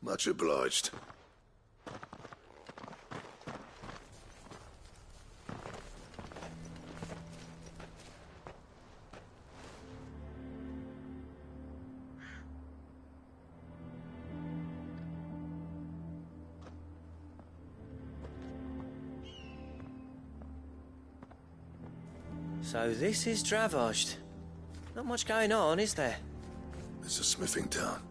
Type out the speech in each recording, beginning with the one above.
Much obliged. So this is Dravosht. Not much going on, is there? It's a smithing town.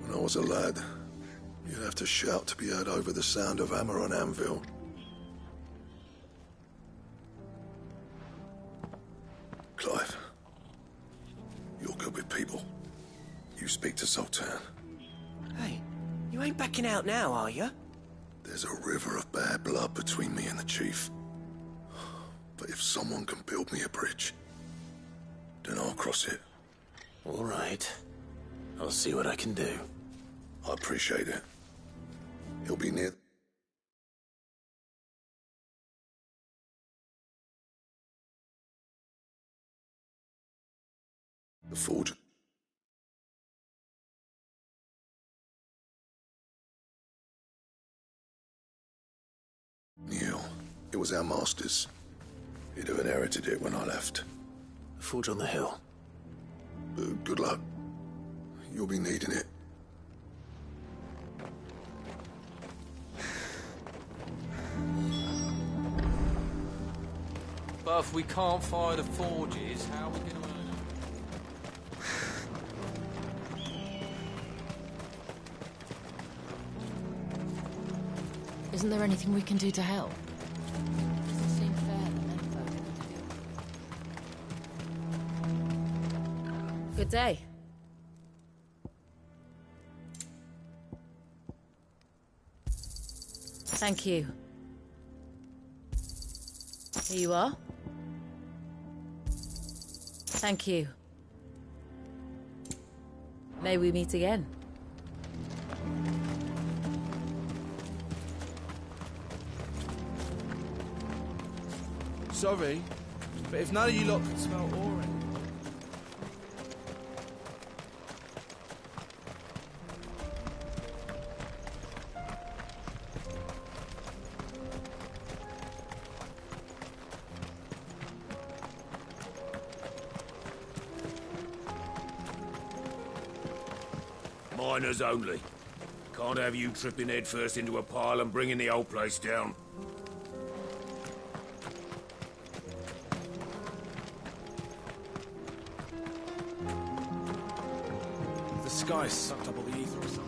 When I was a lad, you'd have to shout to be heard over the sound of hammer on anvil. Clive, you're good with people. You speak to Sultan. Hey, you ain't backing out now, are you? There's a river of bad blood between me and the chief. But if someone can build me a bridge, then I'll cross it. All right. I'll see what I can do. I appreciate it. He'll be near... the forge. Neil, it was our master's. He'd have inherited it when I left. The forge on the hill. Good luck. You'll be needing it. But if we can't fire the forges, how are we going to earn it? Isn't there anything we can do to help? Doesn't seem fair that menfolk are to do. Good day. Thank you. Here you are. Thank you. May we meet again. Sorry, but if none of you lot can smell orange... Miners only. Can't have you tripping headfirst into a pile and bringing the whole place down. The sky sucked up all the ether or something.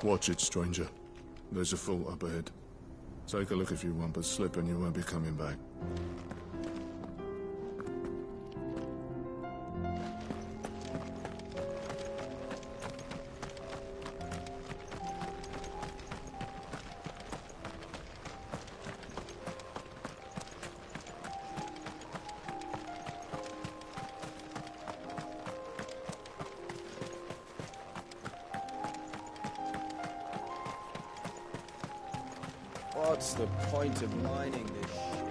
Watch it, stranger. There's a fault up ahead. Take a look if you want, but slip and you won't be coming back. What's the point of mining this shit?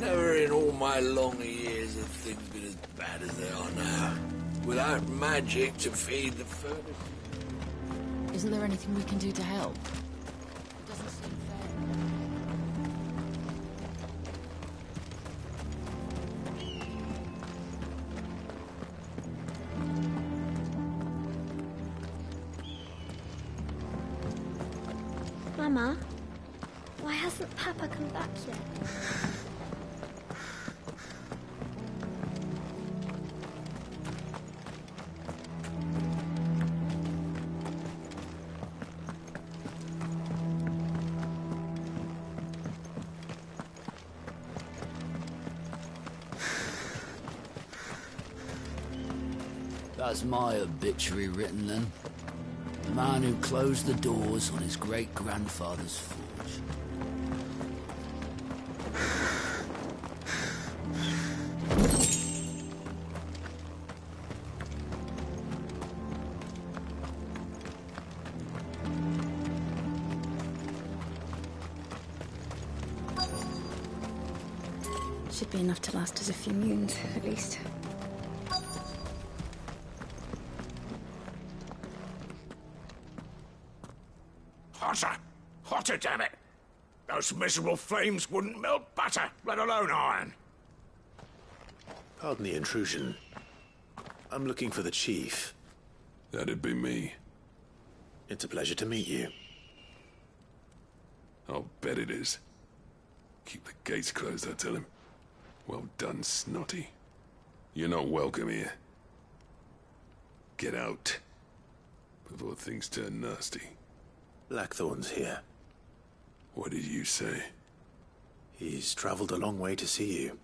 Never in all my long years have things been as bad as they are now. Without magic to feed the furnace. Isn't there anything we can do to help? It doesn't seem fair. Mama, why hasn't Papa come back yet? Has my obituary written then? The man who closed the doors on his great-grandfather's forge. Should be enough to last us a few moons, at least. Hotter! Hotter, damn it! Those miserable flames wouldn't melt butter, let alone iron. Pardon the intrusion. I'm looking for the chief. That'd be me. It's a pleasure to meet you. I'll bet it is. Keep the gates closed, I tell him. Well done, Snotty. You're not welcome here. Get out. Before things turn nasty. Blackthorn's here. What did you say? He's traveled a long way to see you.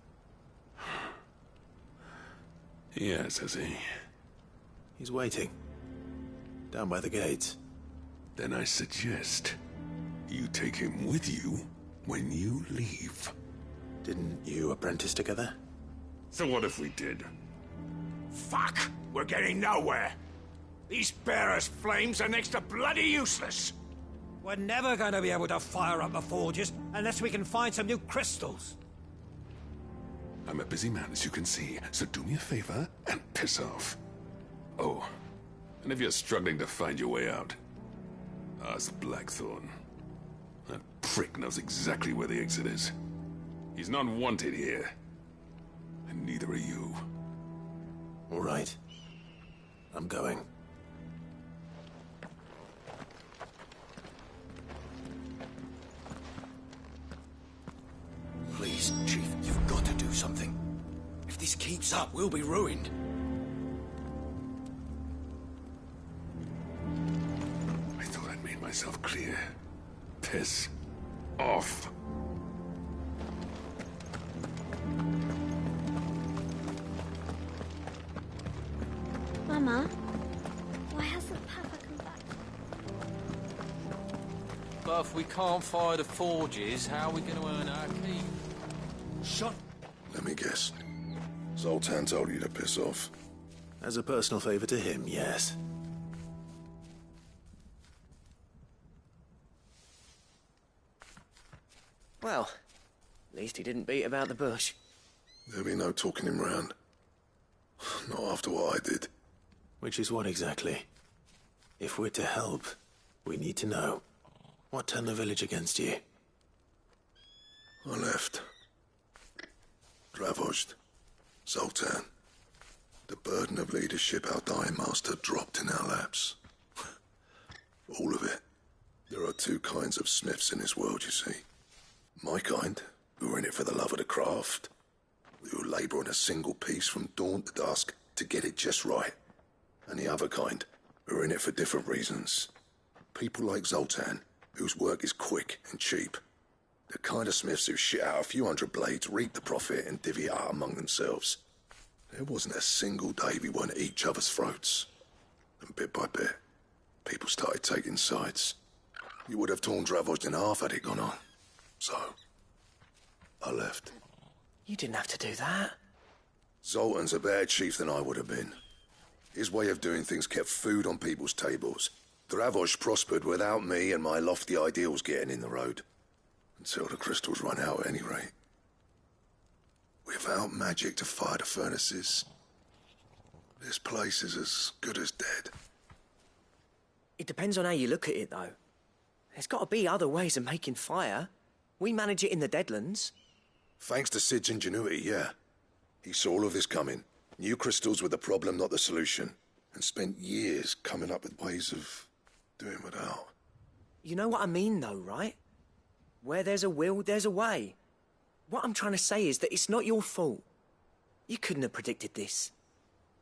Yes, has he? He's waiting. Down by the gates. Then I suggest you take him with you when you leave. Didn't you apprentice together? So what if we did? Fuck! We're getting nowhere. These bearers' flames are next to bloody useless. We're never going to be able to fire up the forges unless we can find some new crystals. I'm a busy man, as you can see, so do me a favor and piss off. Oh, and if you're struggling to find your way out, ask Blackthorn. That prick knows exactly where the exit is. He's not wanted here. And neither are you. All right. I'm going. Please, Chief, you've got to do something. If this keeps up, we'll be ruined. I thought I'd made myself clear. Piss off. Mama, why hasn't Papa come back? But if we can't fire the forges, how are we going to earn our keep? Shut. Let me guess. Zoltan told you to piss off. As a personal favor to him, yes. Well, at least he didn't beat about the bush. There'll be no talking him round. Not after what I did. Which is what exactly? If we're to help, we need to know. What turned the village against you? I left. Dravozd. Zoltan. The burden of leadership our dying master dropped in our laps. All of it. There are two kinds of smiths in this world, you see. My kind, who are in it for the love of the craft, who labour on a single piece from dawn to dusk to get it just right. And the other kind, who are in it for different reasons. People like Zoltan, whose work is quick and cheap. The kind of smiths who shit out a few hundred blades, reap the profit, and divvy it out among themselves. There wasn't a single day we weren't at each other's throats. And bit by bit, people started taking sides. You would have torn Dravozd in half had it gone on. So, I left. You didn't have to do that. Zoltan's a better chief than I would have been. His way of doing things kept food on people's tables. Dravozd prospered without me and my lofty ideals getting in the road. Until the crystals run out at any rate. Without magic to fire the furnaces, this place is as good as dead. It depends on how you look at it, though. There's got to be other ways of making fire. We manage it in the Deadlands. Thanks to Sid's ingenuity, yeah. He saw all of this coming. New crystals were the problem, not the solution. And spent years coming up with ways of doing without. You know what I mean, though, right? Where there's a will, there's a way. What I'm trying to say is that it's not your fault. You couldn't have predicted this.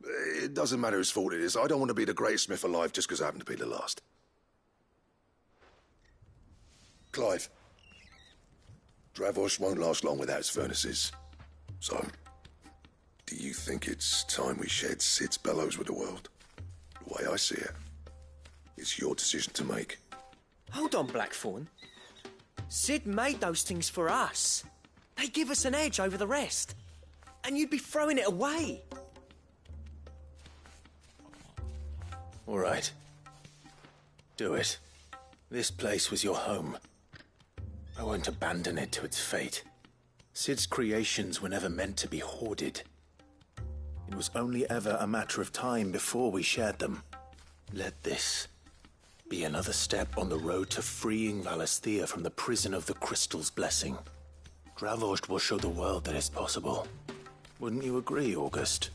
It doesn't matter whose fault it is. I don't want to be the greatest smith alive just because I happen to be the last. Clive. Dravozd won't last long without his furnaces. So, do you think it's time we shared Sid's bellows with the world? way I see it, it's your decision to make. Hold on, Blackthorn. Sid made those things for us. They give us an edge over the rest. And you'd be throwing it away. All right. Do it. This place was your home. I won't abandon it to its fate. Sid's creations were never meant to be hoarded. It was only ever a matter of time before we shared them. Let this be another step on the road to freeing Valisthea from the prison of the Crystal's blessing. Dravost will show the world that it's possible. Wouldn't you agree, August?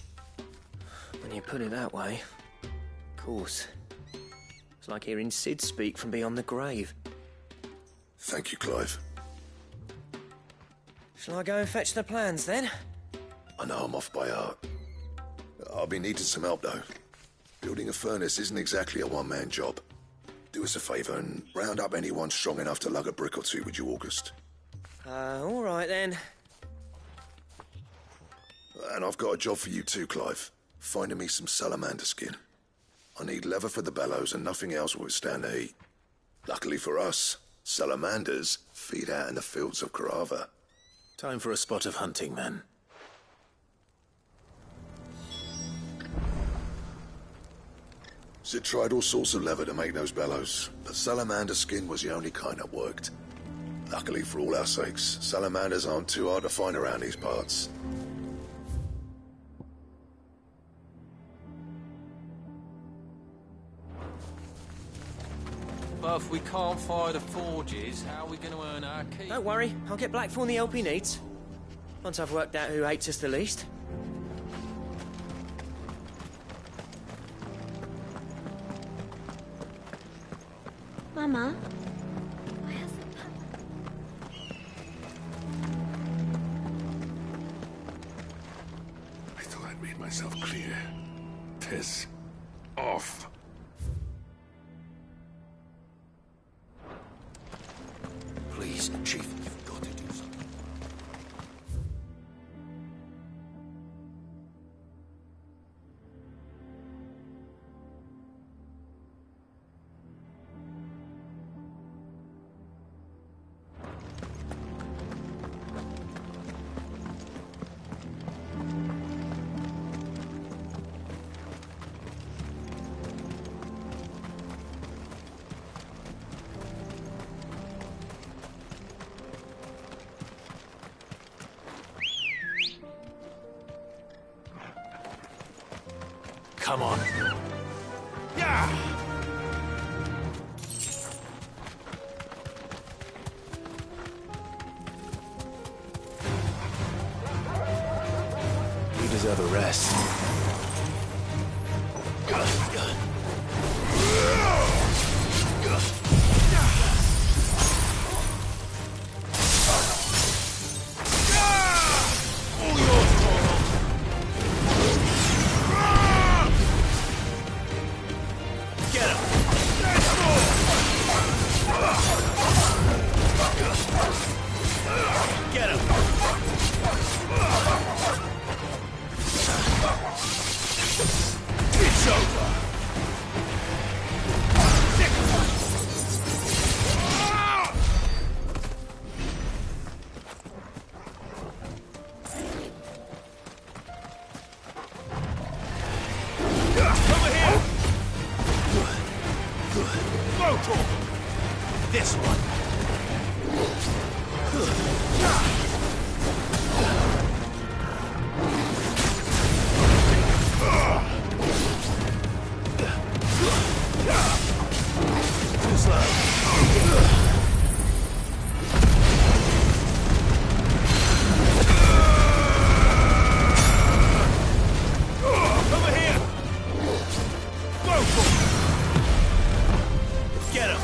When you put it that way, of course. It's like hearing Sid speak from beyond the grave. Thank you, Clive. Shall I go and fetch the plans, then? I know I'm off by heart. I'll be needing some help, though. Building a furnace isn't exactly a one-man job. Do us a favour and round up anyone strong enough to lug a brick or two with you, August. All right, then. And I've got a job for you too, Clive. Finding me some salamander skin. I need leather for the bellows and nothing else will withstand the heat. Luckily for us, salamanders feed out in the fields of Carava. Time for a spot of hunting, then. Sid tried all sorts of leather to make those bellows, but salamander skin was the only kind that worked. Luckily for all our sakes, salamanders aren't too hard to find around these parts. But if we can't fire the forges, how are we going to earn our keep? Don't worry, I'll get Blackthorn the help he needs. Once I've worked out who hates us the least. Mama? I thought I'd made myself clear. Piss off. Please, Chief, you've got to do something. Come on. You deserve a rest. This one. Too slow. Over here! Go for it! Get him!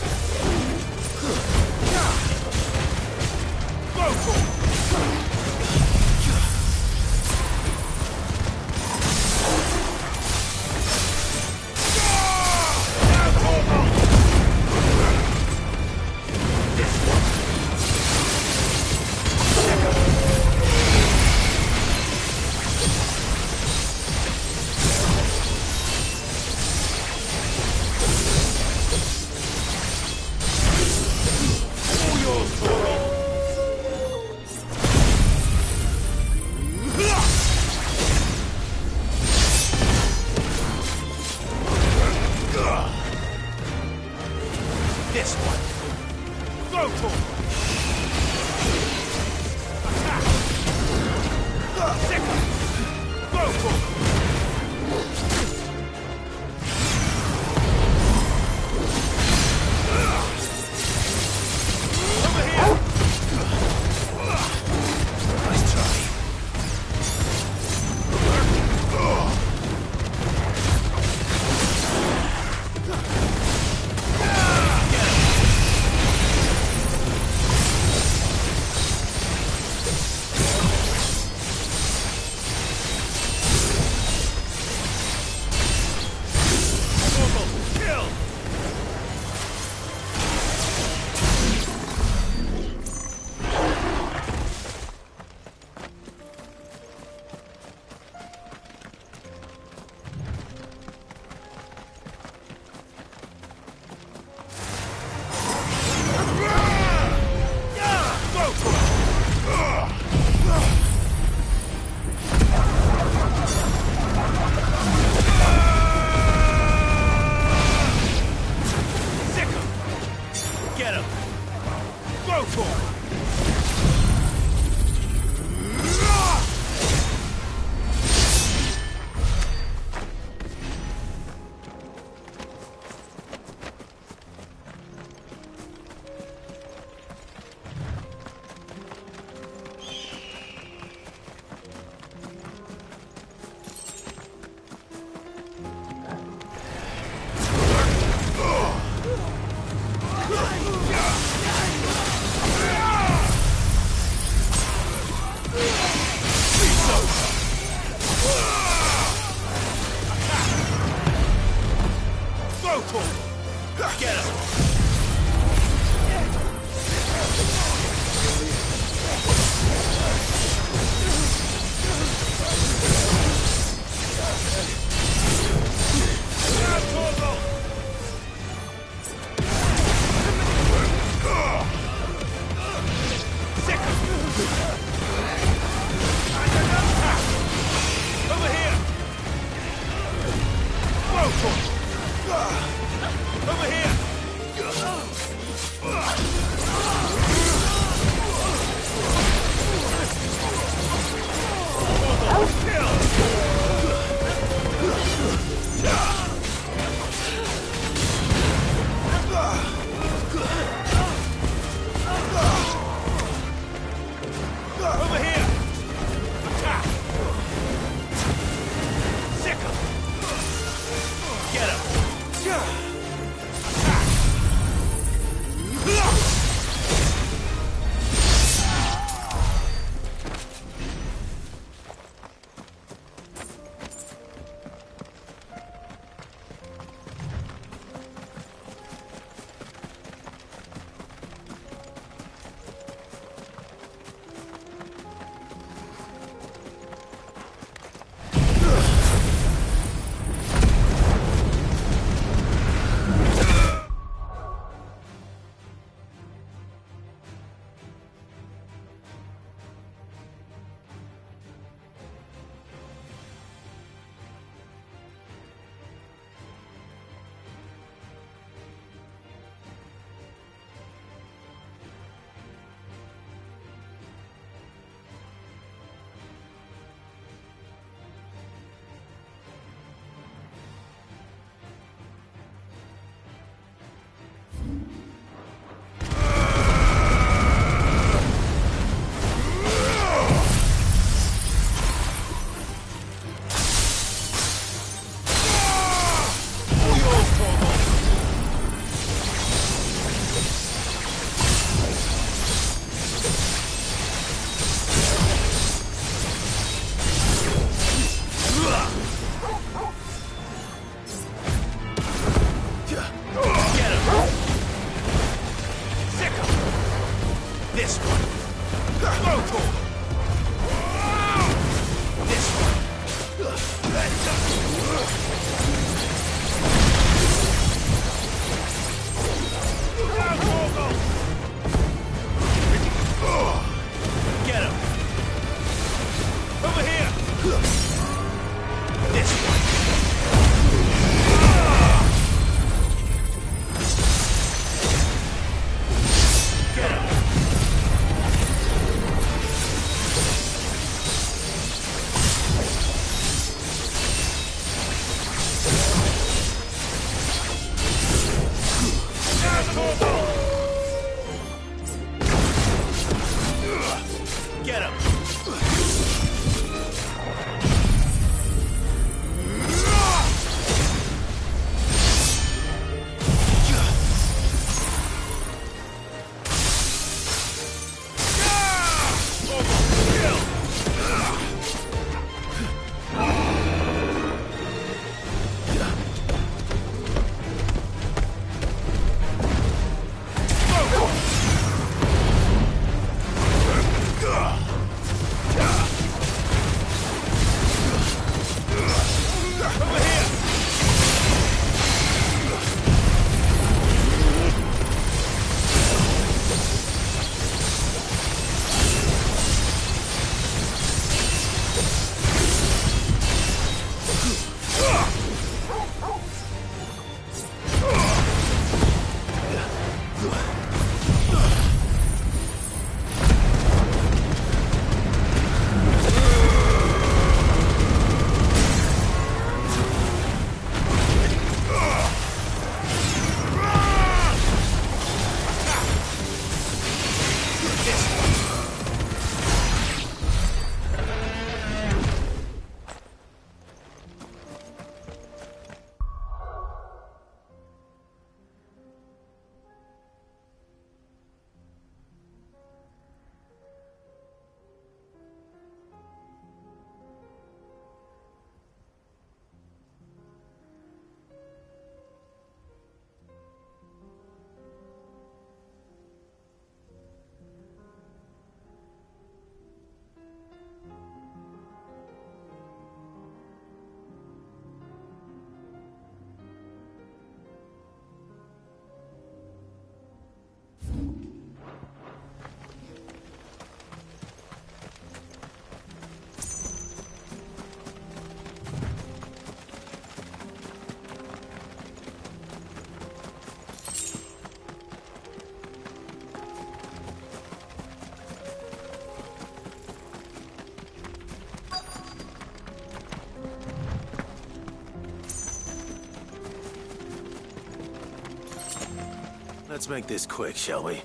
Let's make this quick, shall we?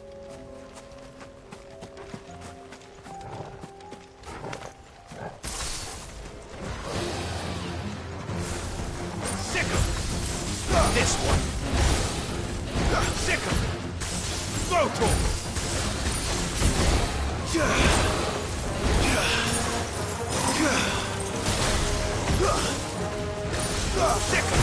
Sick 'em! This one! Sick 'em! Throat 'em! Sick 'em!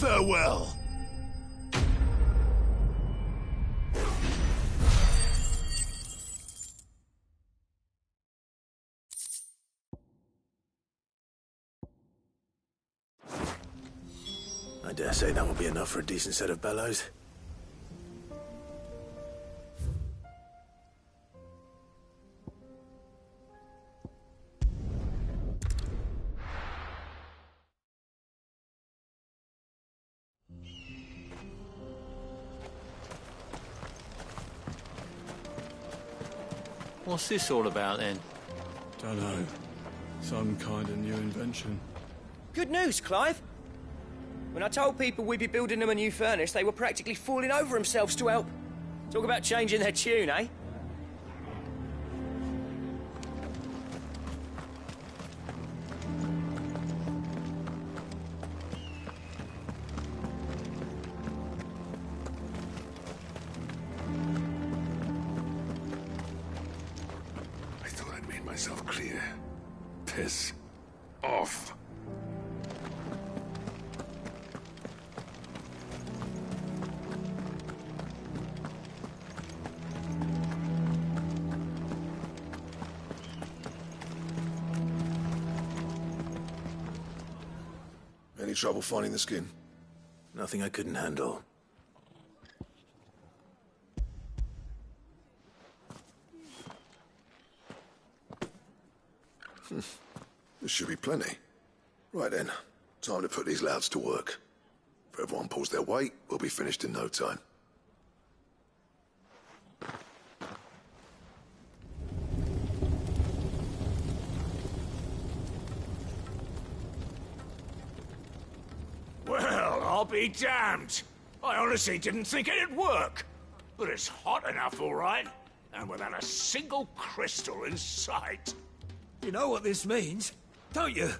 Farewell. I dare say that will be enough for a decent set of bellows. What's this all about, then? Dunno. Some kind of new invention. Good news, Clive. When I told people we'd be building them a new furnace, they were practically falling over themselves to help. Talk about changing their tune, eh? I thought I'd made myself clear. Piss off. Any trouble finding the skin? Nothing I couldn't handle. There should be plenty. Right then, time to put these louds to work. If everyone pulls their weight, we'll be finished in no time. Well, I'll be damned. I honestly didn't think it'd work. But it's hot enough, all right. And without a single crystal in sight. You know what this means, don't you?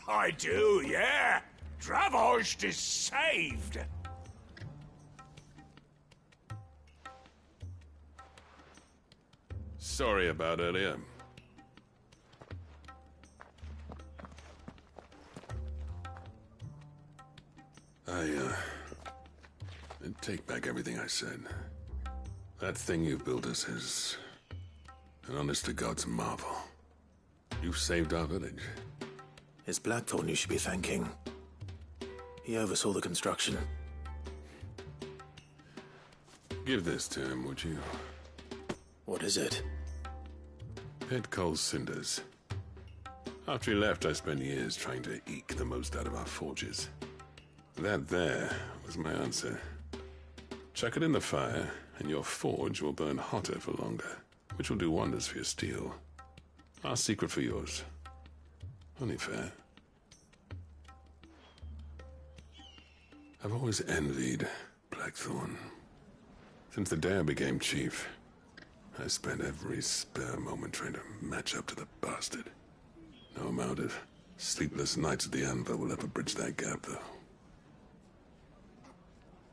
I do, yeah. Dravost is saved. Sorry about earlier. I take back everything I said. That thing you built us is an honest-to-God's marvel. You've saved our village. It's Blackthorn you should be thanking. He oversaw the construction. Give this to him, would you? What is it? Pit Cole's cinders. After he left, I spent years trying to eke the most out of our forges. That there was my answer. Chuck it in the fire, and your forge will burn hotter for longer, which will do wonders for your steel. Our secret for yours. Only fair. I've always envied Blackthorne. Since the day I became chief, I spent every spare moment trying to match up to the bastard. No amount of sleepless nights at the anvil will ever bridge that gap, though.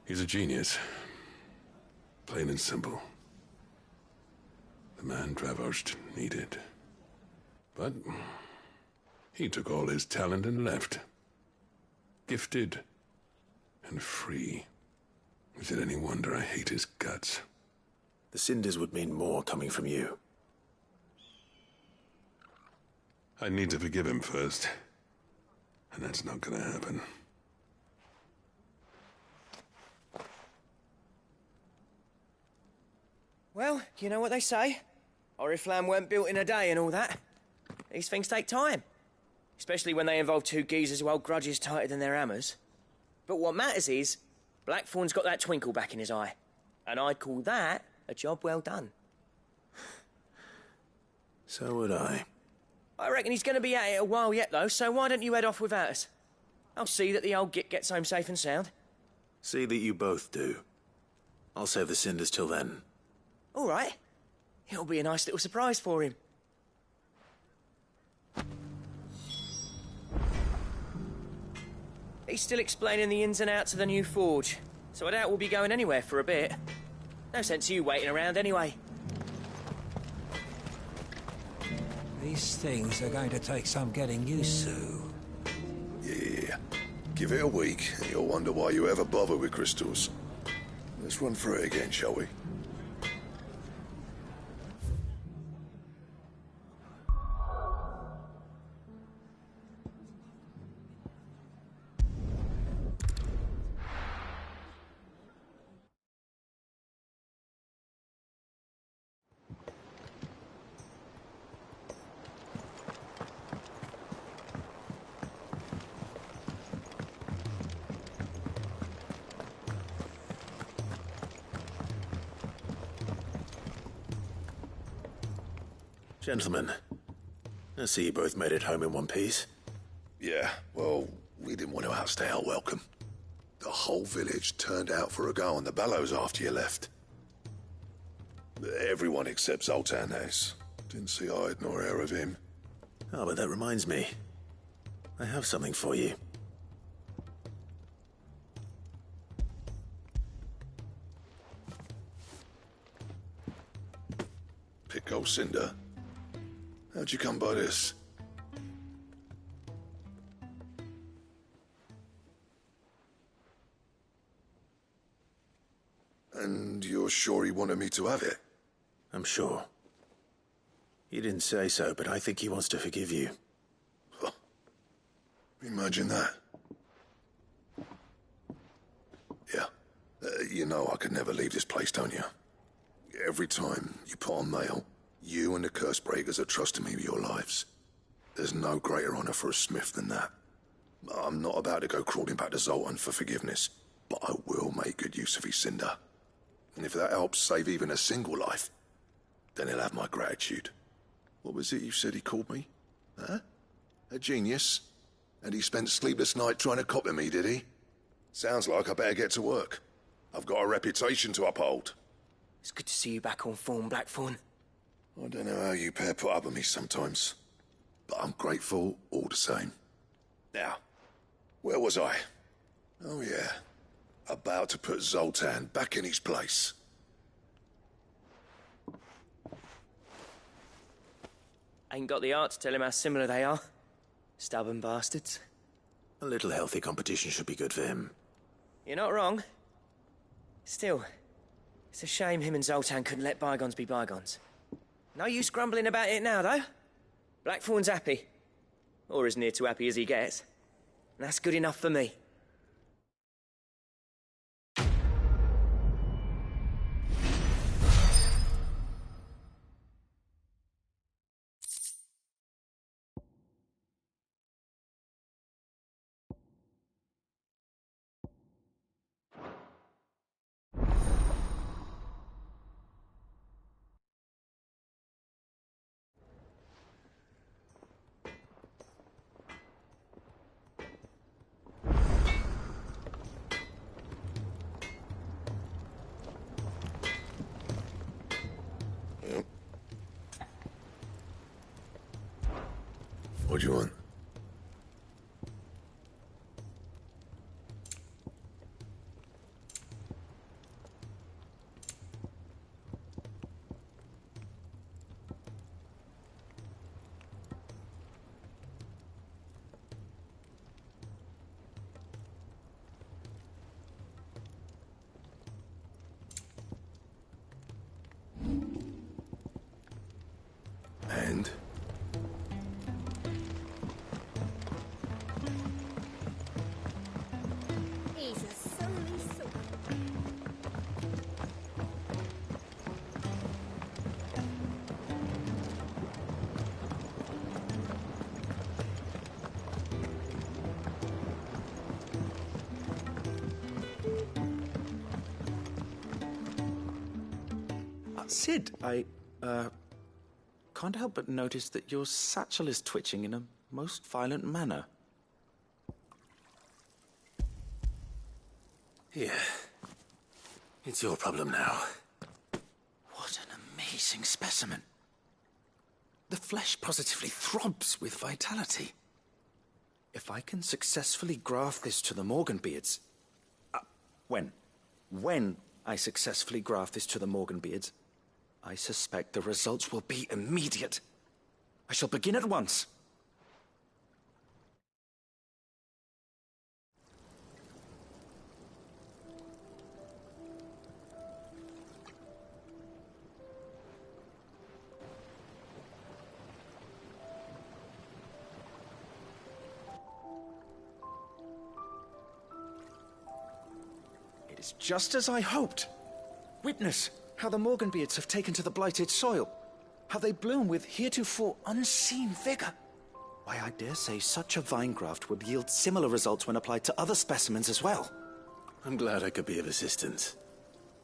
He's a genius. Plain and simple. The man Dravosht needed. But he took all his talent and left. Gifted and free. Is it any wonder I hate his guts? The cinders would mean more coming from you. I need to forgive him first. And that's not gonna happen. Well, you know what they say. Oriflamme weren't built in a day and all that. These things take time. Especially when they involve two geezers who hold grudges tighter than their hammers. But what matters is, Blackthorne's got that twinkle back in his eye. And I'd call that a job well done. So would I. I reckon he's going to be at it a while yet, though, so why don't you head off without us? I'll see that the old git gets home safe and sound. See that you both do. I'll save the cinders till then. All right. It'll be a nice little surprise for him. He's still explaining the ins and outs of the new forge, so I doubt we'll be going anywhere for a bit. No sense you waiting around anyway. These things are going to take some getting used to. Yeah. Give it a week, and you'll wonder why you ever bother with crystals. Let's run through it again, shall we? Gentlemen, I see you both made it home in one piece. Yeah, well, we didn't want to outstay our welcome. The whole village turned out for a go on the bellows after you left. Everyone except Zoltan has. Didn't see hide nor hair of him. Oh, but that reminds me. I have something for you. Pico Cinder. How'd you come by this? And you're sure he wanted me to have it? I'm sure. He didn't say so, but I think he wants to forgive you. Huh. Imagine that. Yeah. You know I could never leave this place, don't you? Every time you put on mail, you and the curse breakers are trusting me with your lives. There's no greater honor for a smith than that. I'm not about to go crawling back to Zoltan for forgiveness, but I will make good use of his cinder. And if that helps save even a single life, then he'll have my gratitude. What was it you said he called me? Huh? A genius? And he spent sleepless night trying to copy me, did he? Sounds like I better get to work. I've got a reputation to uphold. It's good to see you back on form, Blackthorne. I don't know how you pair put up with me sometimes, but I'm grateful all the same. Now, where was I? Oh yeah, about to put Zoltan back in his place. Ain't got the art to tell him how similar they are. Stubborn bastards. A little healthy competition should be good for him. You're not wrong. Still, it's a shame him and Zoltan couldn't let bygones be bygones. No use grumbling about it now, though. Blackthorne's happy. Or as near to happy as he gets. And that's good enough for me. What do you want? And? He's a sunny soul. Sid, I can't help but notice that your satchel is twitching in a most violent manner. Here. It's your problem now. What an amazing specimen. The flesh positively throbs with vitality. If I can successfully graft this to the Morganbeards... When I successfully graft this to the Morganbeards, I suspect the results will be immediate. I shall begin at once. It is just as I hoped. Witness how the Morganbeards have taken to the blighted soil, how they bloom with heretofore unseen vigor. Why, I dare say such a vine graft would yield similar results when applied to other specimens as well. I'm glad I could be of assistance.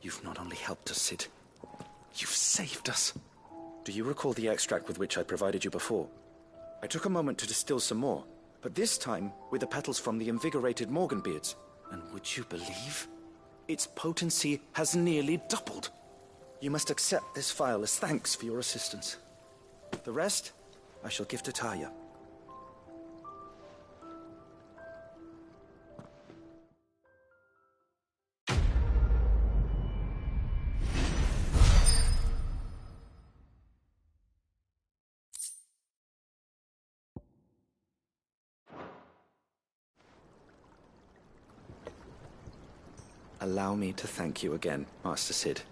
You've not only helped us, Sid, you've saved us. Do you recall the extract with which I provided you before? I took a moment to distill some more, but this time with the petals from the invigorated Morganbeards. And would you believe? Its potency has nearly doubled. You must accept this phial as thanks for your assistance. The rest, I shall give to Taya. Allow me to thank you again, Master Sid.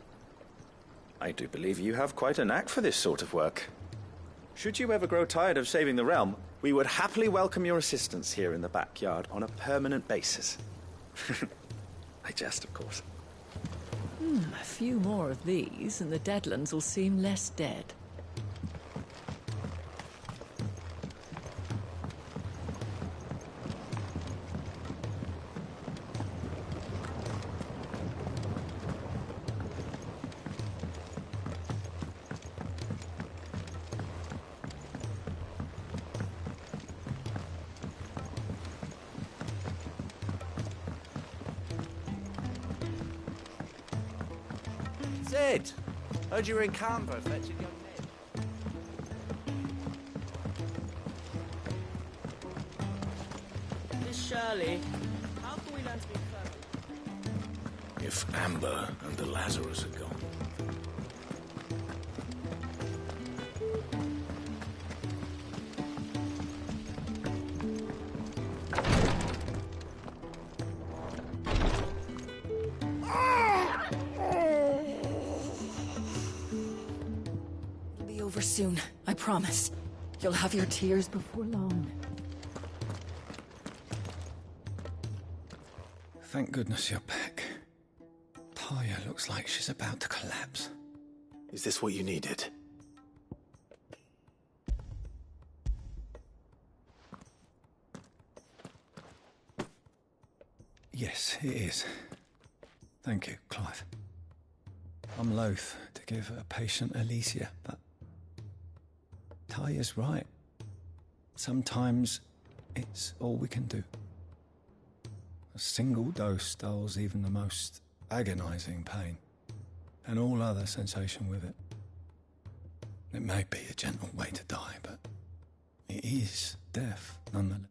I do believe you have quite a knack for this sort of work. Should you ever grow tired of saving the realm, we would happily welcome your assistance here in the backyard on a permanent basis. I jest, of course. A few more of these, and the Deadlands will seem less dead. Sid! Heard you were in Canberra fetching young Ned. Miss Shirley, how can we learn to be clever? If Amber and the Lazarus are gone. Over soon, I promise. You'll have your tears before long. Thank goodness you're back. Taya looks like she's about to collapse. Is this what you needed? Yes, it is. Thank you, Clive. I'm loath to give a patient Alicia, but Taya's right. Sometimes it's all we can do. A single dose dulls even the most agonizing pain, and all other sensation with it. It may be a gentle way to die, but it is death, nonetheless.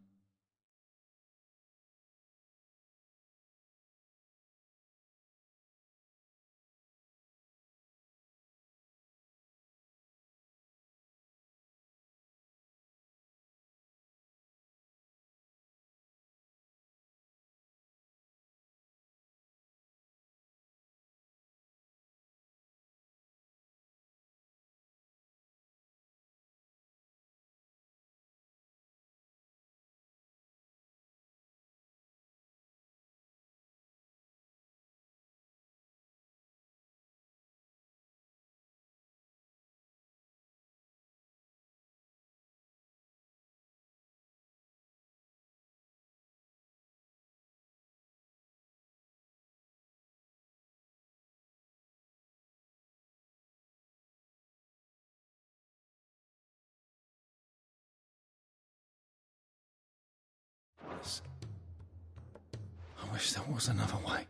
I wish there was another way.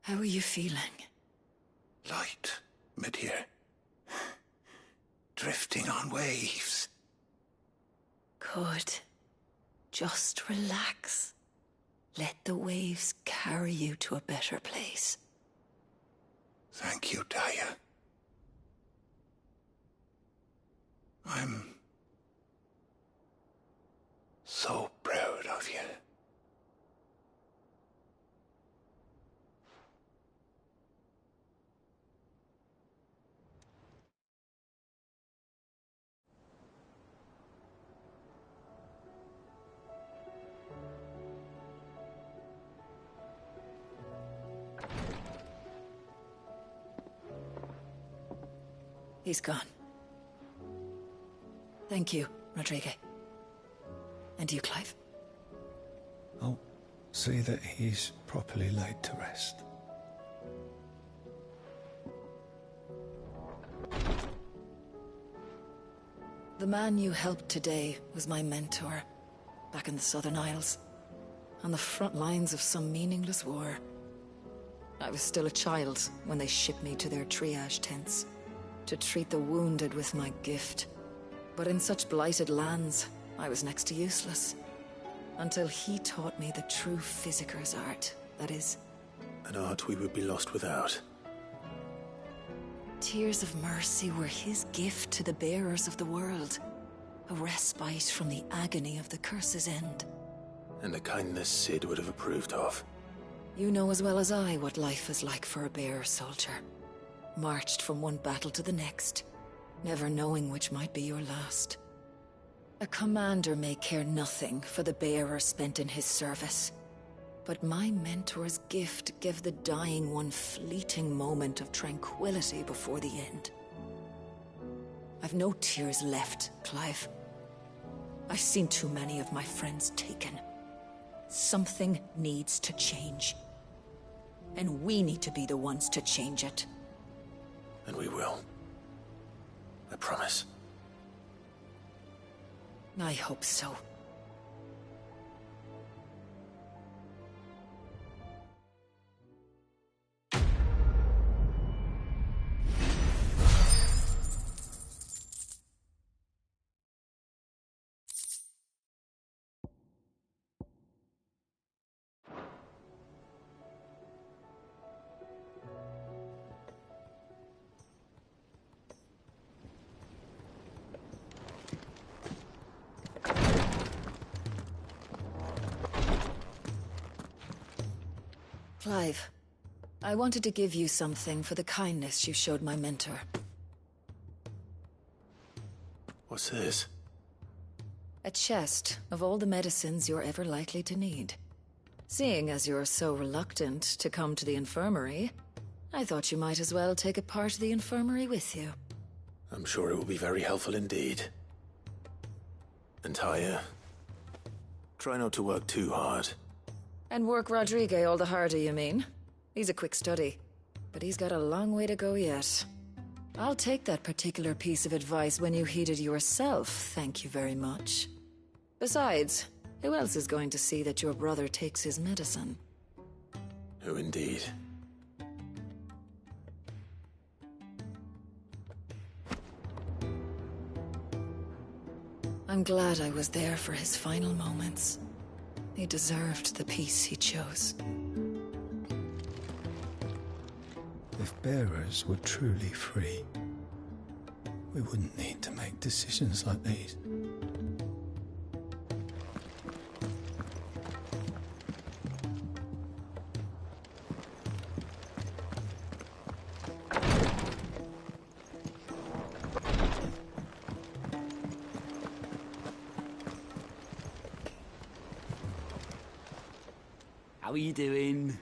How are you feeling? Light, mid-here. Drifting on waves. Good. Just relax. Let the waves carry you to a better place. Thank you, Daya. I'm so proud of you. He's gone. Thank you, Rodrigue. And you, Clive. I'll see that he's properly laid to rest. The man you helped today was my mentor, back in the Southern Isles, on the front lines of some meaningless war. I was still a child when they shipped me to their triage tents, to treat the wounded with my gift. But in such blighted lands, I was next to useless. Until he taught me the true physicker's art, that is. An art we would be lost without. Tears of mercy were his gift to the bearers of the world. A respite from the agony of the curse's end. And a kindness Sid would have approved of. You know as well as I what life is like for a bearer soldier. Marched from one battle to the next, never knowing which might be your last. A commander may care nothing for the bearer spent in his service. But my mentor's gift gave the dying one fleeting moment of tranquility before the end. I've no tears left, Clive. I've seen too many of my friends taken. Something needs to change. And we need to be the ones to change it. And we will. I promise. I hope so. Clive, I wanted to give you something for the kindness you showed my mentor. What's this? A chest of all the medicines you're ever likely to need. Seeing as you're so reluctant to come to the infirmary, I thought you might as well take a part of the infirmary with you. I'm sure it will be very helpful indeed. And Taya, try not to work too hard. And work Rodrigue all the harder, you mean? He's a quick study, but he's got a long way to go yet. I'll take that particular piece of advice when you heed it yourself, thank you very much. Besides, Who else is going to see that your brother takes his medicine? Who indeed? I'm glad I was there for his final moments. He deserved the peace he chose. If bearers were truly free, we wouldn't need to make decisions like these. How are you doing?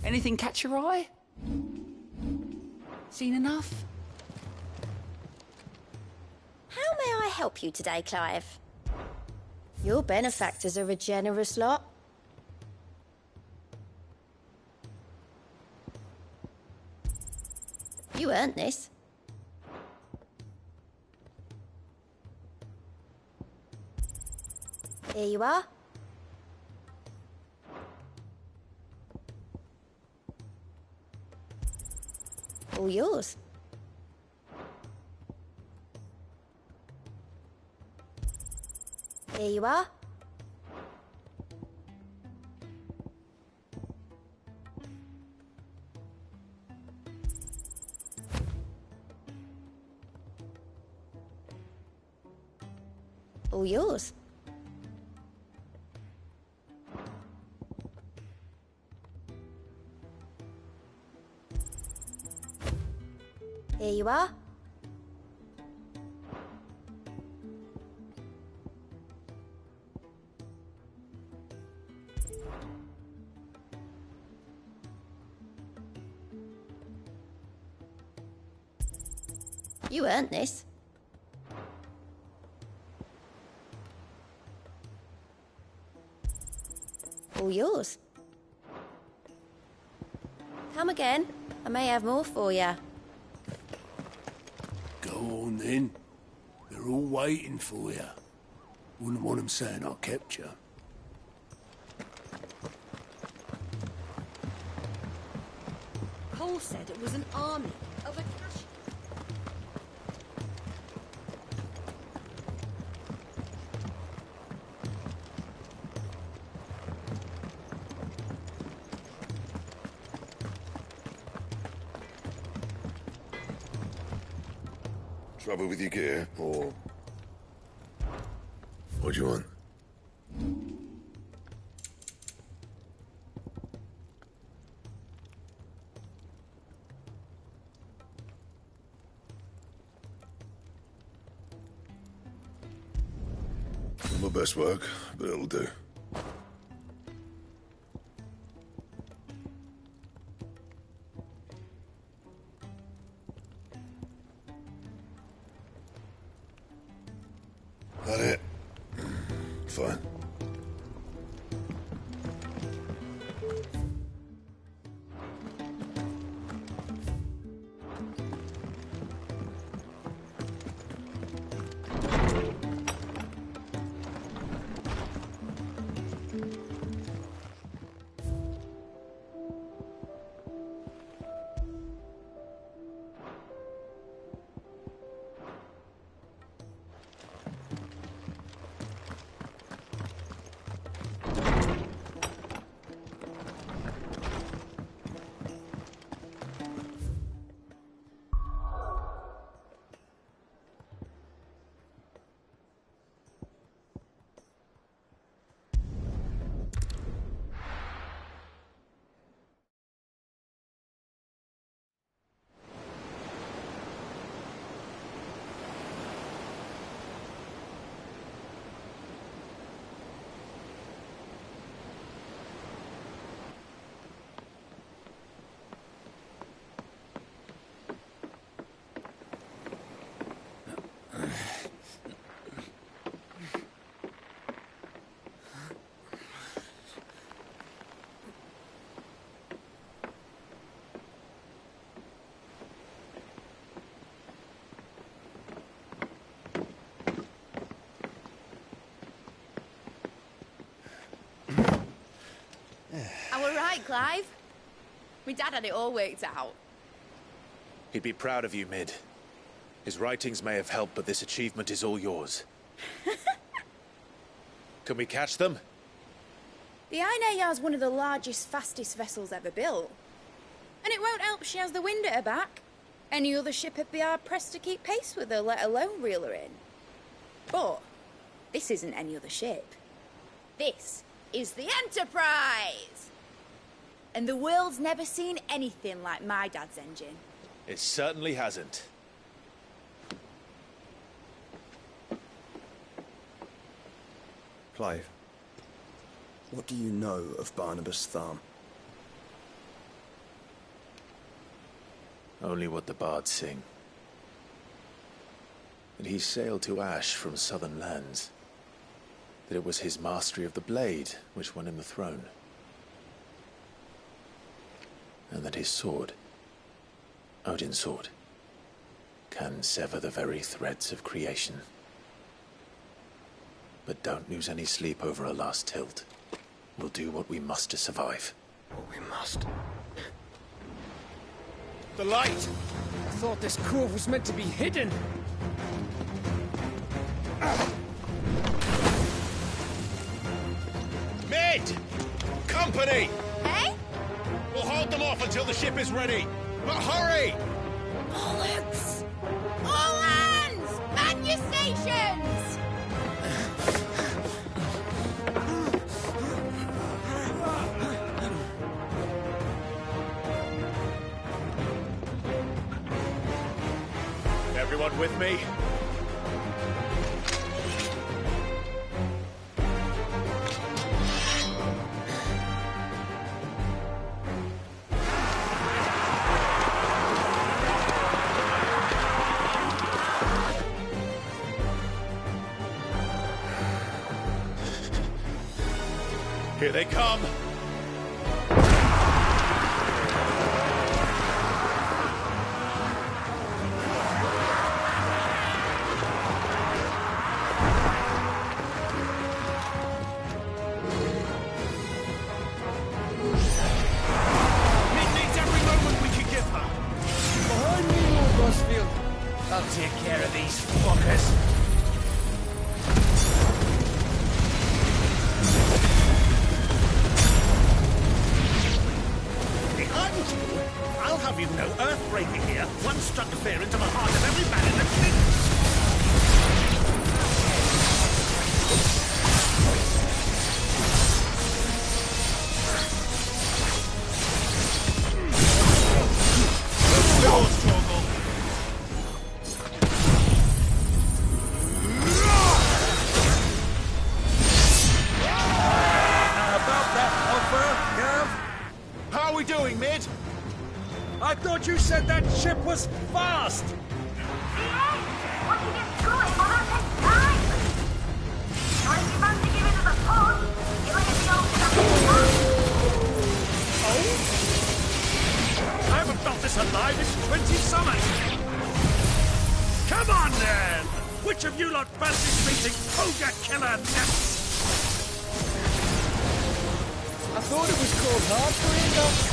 Anything catch your eye? Seen enough? How may I help you today, Clive? Your benefactors are a generous lot. You earned this. Here you are. All yours. Here you are. All yours. Here you are. You earned this. All yours. Come again. I may have more for you. Go on then. They're all waiting for you. Wouldn't want them saying I kept you. Paul said it was an army of a cash. Trouble with your gear, or... What do you want? Not my best work, but it'll do. That it? Fine. it, Clive. My dad had it all worked out. He'd be proud of you, Mid. His writings may have helped, but this achievement is all yours. Can we catch them? The Ainayar's one of the largest, fastest vessels ever built. And it won't help she has the wind at her back. Any other ship would be hard-pressed to keep pace with her, let alone reel her in. But this isn't any other ship. This is the Enterprise! And the world's never seen anything like my dad's engine. It certainly hasn't. Clive, what do you know of Barnabas Tharm? Only what the bards sing. That he sailed to Ash from southern lands. That it was his mastery of the blade which won him the throne. And that his sword, Odin's sword, can sever the very threads of creation. But don't lose any sleep over a last tilt. We'll do what we must to survive. What we must? The light! I thought this cove was meant to be hidden. Mid! Company! Hey? We'll hold them off until the ship is ready. But hurry! Bollocks! All hands! Man your stations! Everyone with me? Here they come! I'll take care of these fuckers. Behind you? I'll have you know Earthbreaker here once struck fear into the heart of every man in the kingdom. I thought you said that ship was fast! What you get going for that next time? So if you fancy giving us a push, you'll get the old Oh? I haven't felt this alive in 20 summers! Come on then! Which of you lot fancies meeting Ogre Killer next? I thought it was called Hardbreaker.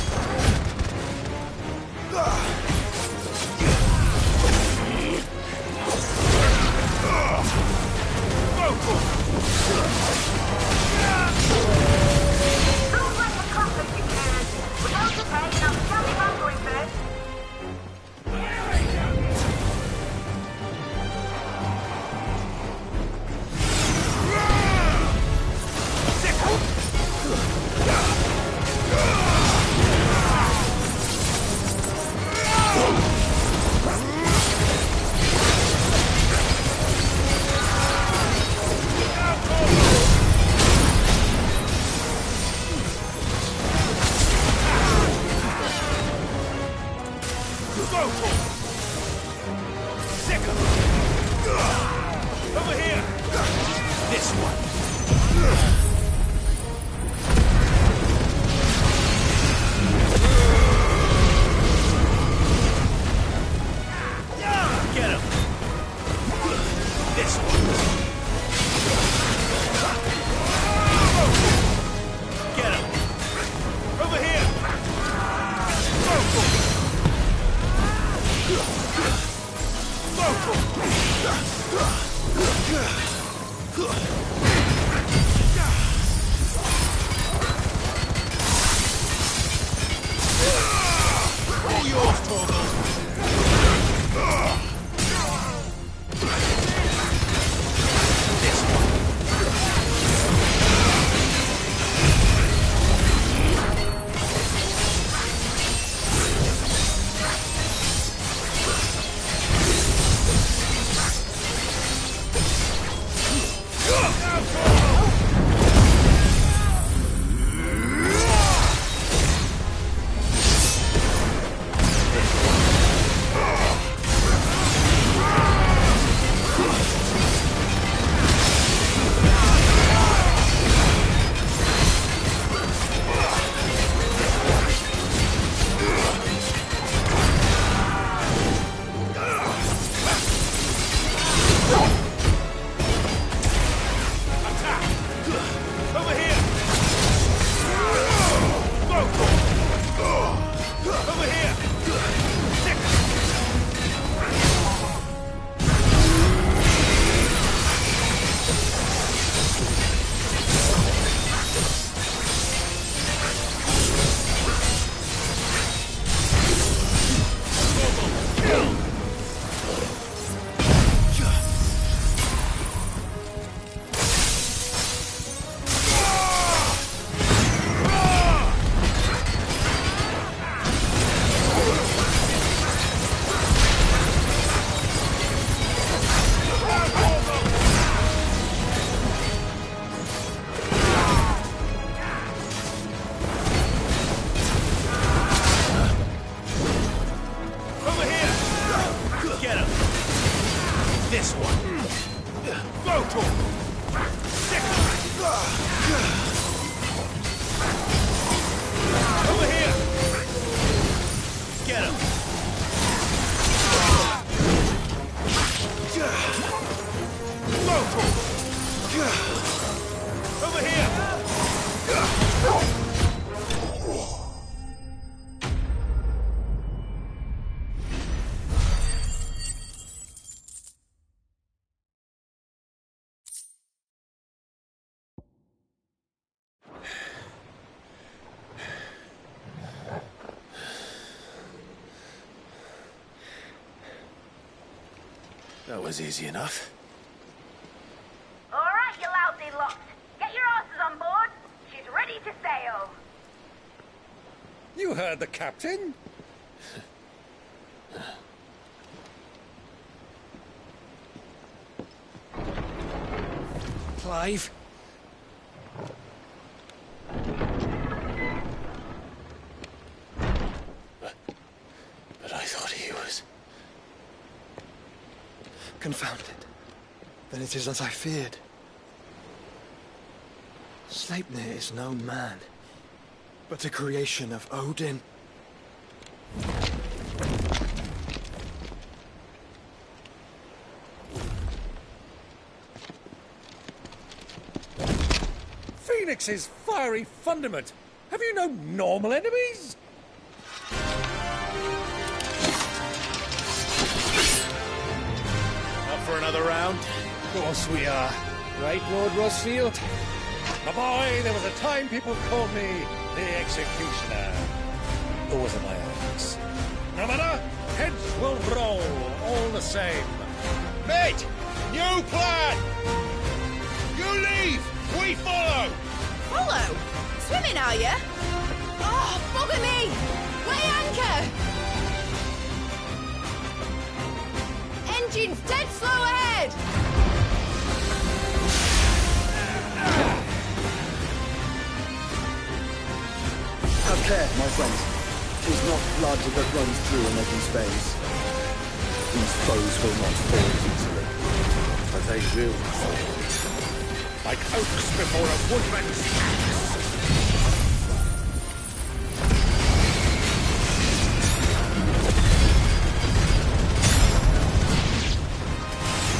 That was easy enough. All right, you lousy lot. Get your asses on board. She's ready to sail. You heard the captain. Clive? But I thought he was... Confounded. Then it is as I feared. Sleipnir is no man, but a creation of Odin. Phoenix's fiery fundament. Have you no normal enemies? Up for another round? Of course we are. Right, Lord Rosfield? My boy, there was a time people called me the Executioner. Or was it my axe? No matter, heads will roll, all the same. Mate! New plan! You leave! We follow! Follow? Swimming, are you? Oh, bugger me! Weigh anchor! Engine's dead slow ahead! Have care, my friends. 'Tis not blood that runs through an Eddie's veins. These foes will not fall easily, but they will fall. Like oaks before a woodman's axe.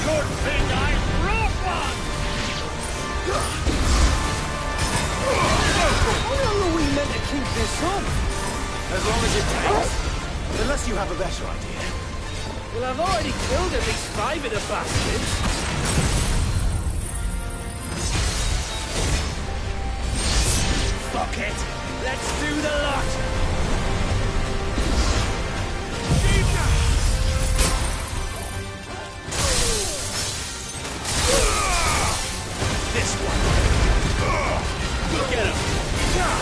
Good thing I brought one! How long are we meant to keep this up? As long as it takes. Unless you have a better idea. Well, I've already killed at least 5 of the bastards. Fuck it! Let's do the lot! This one! Get him! Kill!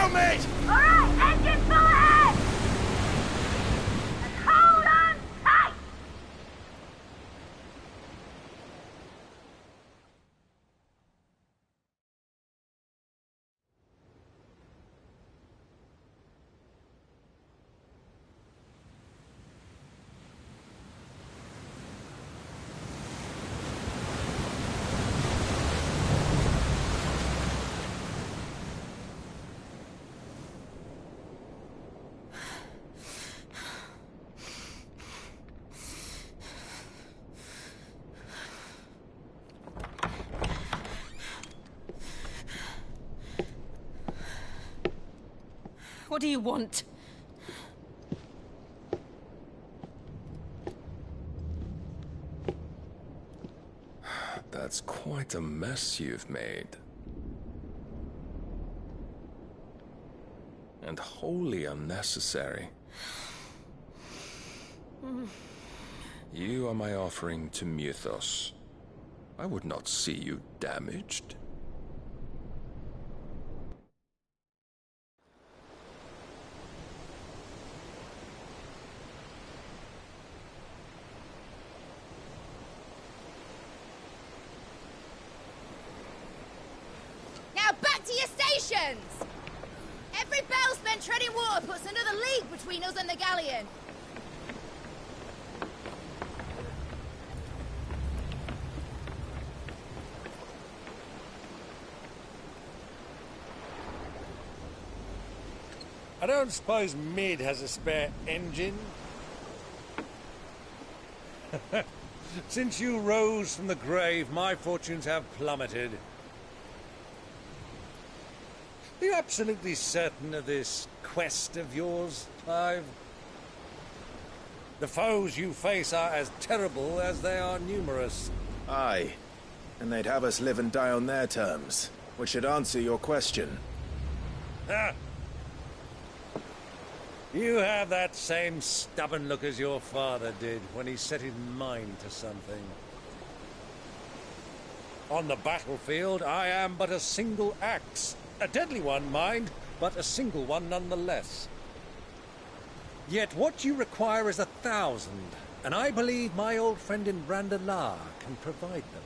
go, mate! Alright, engine full ahead! And hold on tight! What do you want? That's quite a mess you've made. And wholly unnecessary. You are my offering to Mythos. I would not see you damaged. Now back to your stations! Every bell spent treading water puts another league between us and the galleon. I don't suppose Mid has a spare engine? Since you rose from the grave, my fortunes have plummeted. Are you absolutely certain of this quest of yours, Clive? The foes you face are as terrible as they are numerous. Aye. And they'd have us live and die on their terms, which should answer your question. Ah. You have that same stubborn look as your father did when he set his mind to something. On the battlefield, I am but a single axe. A deadly one, mind, but a single one nonetheless. Yet what you require is 1,000, and I believe my old friend in Brandalar can provide them.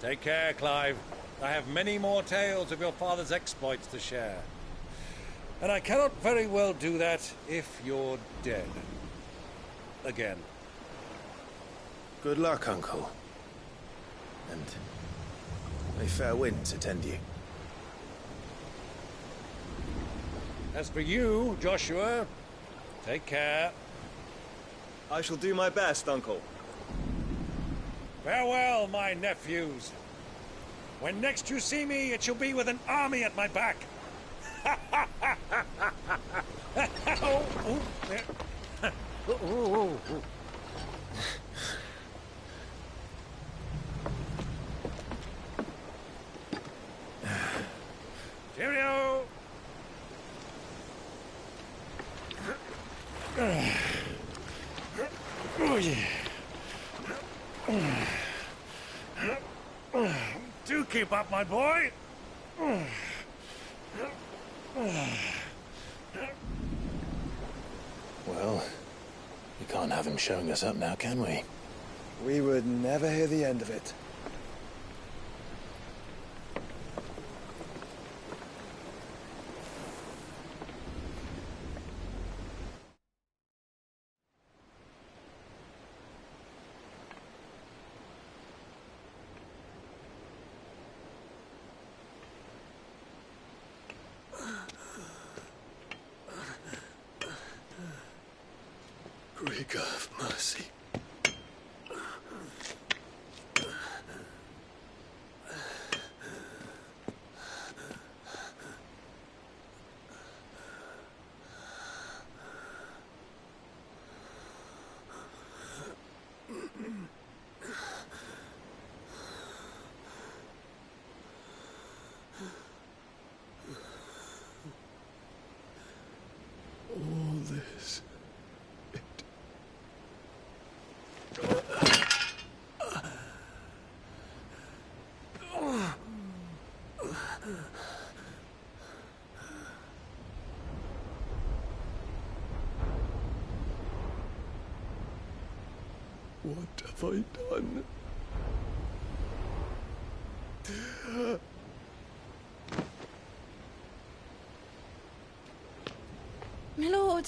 Take care, Clive. I have many more tales of your father's exploits to share. And I cannot very well do that if you're dead. Again. Good luck, Uncle. And may fair winds attend you. As for you, Joshua, take care. I shall do my best, Uncle. Farewell, my nephews. When next you see me, it shall be with an army at my back. Cheerio! Oh, yeah. Do keep up, my boy. Well, we can't have him showing us up now, can we? We would never hear the end of it. Greek, have mercy. All this, What have I done? My lord.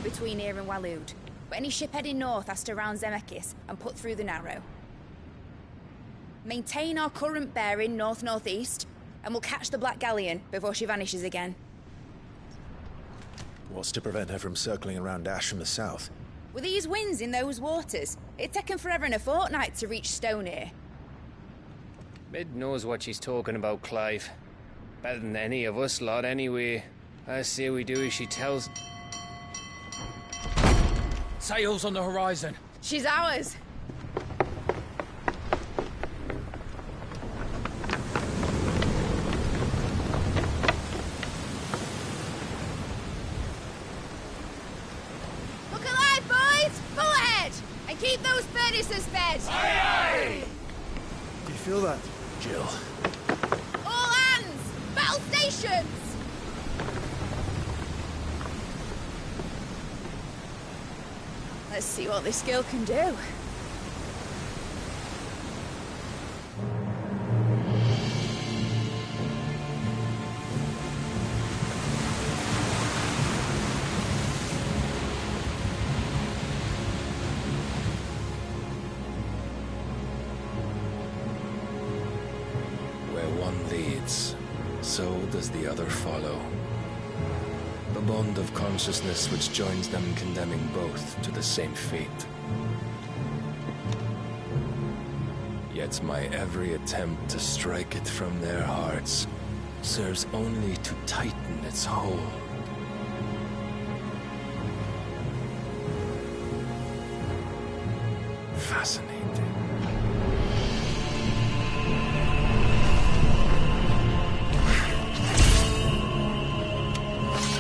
Between here and Waloed, but any ship heading north has to round Zemeckis and put through the Narrow. Maintain our current bearing north-northeast, and we'll catch the Black Galleon before she vanishes again. What's to prevent her from circling around Ash from the south? With these winds in those waters, it'd taken forever and a fortnight to reach Stonehenge. Mid knows what she's talking about, Clive. Better than any of us lot, anyway. I say we do as she tells. Sails on the horizon. She's ours. Look alive, boys! Full ahead! And keep those furnaces fed! Aye, aye! Do you feel that? Jill. All hands! Battle stations! Let's see what this girl can do. Where one leads, so does the other follow. The bond of consciousness which joins them condemning both to the same fate. Yet my every attempt to strike it from their hearts serves only to tighten its hold. Fascinating.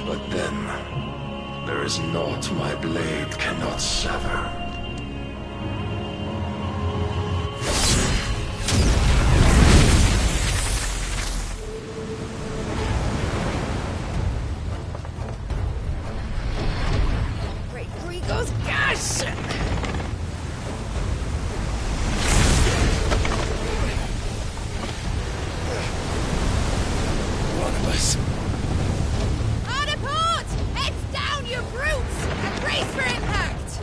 But then, there is naught my blade cannot sever. Great Grigos gas! One of us. Hard apart! Heads down, you brutes! And brace for impact!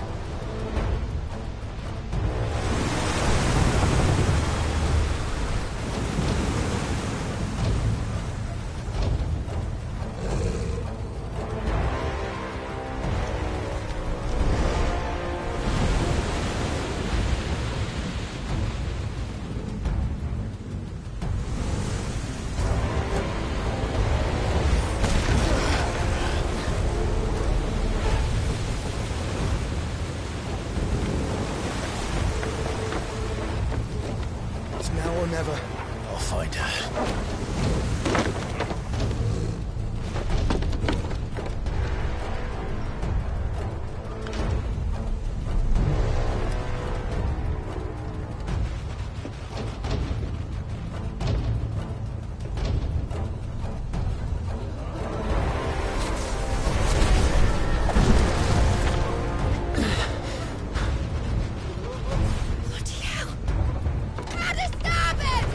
It's now or never. I'll find her. Bloody hell! At a starboard!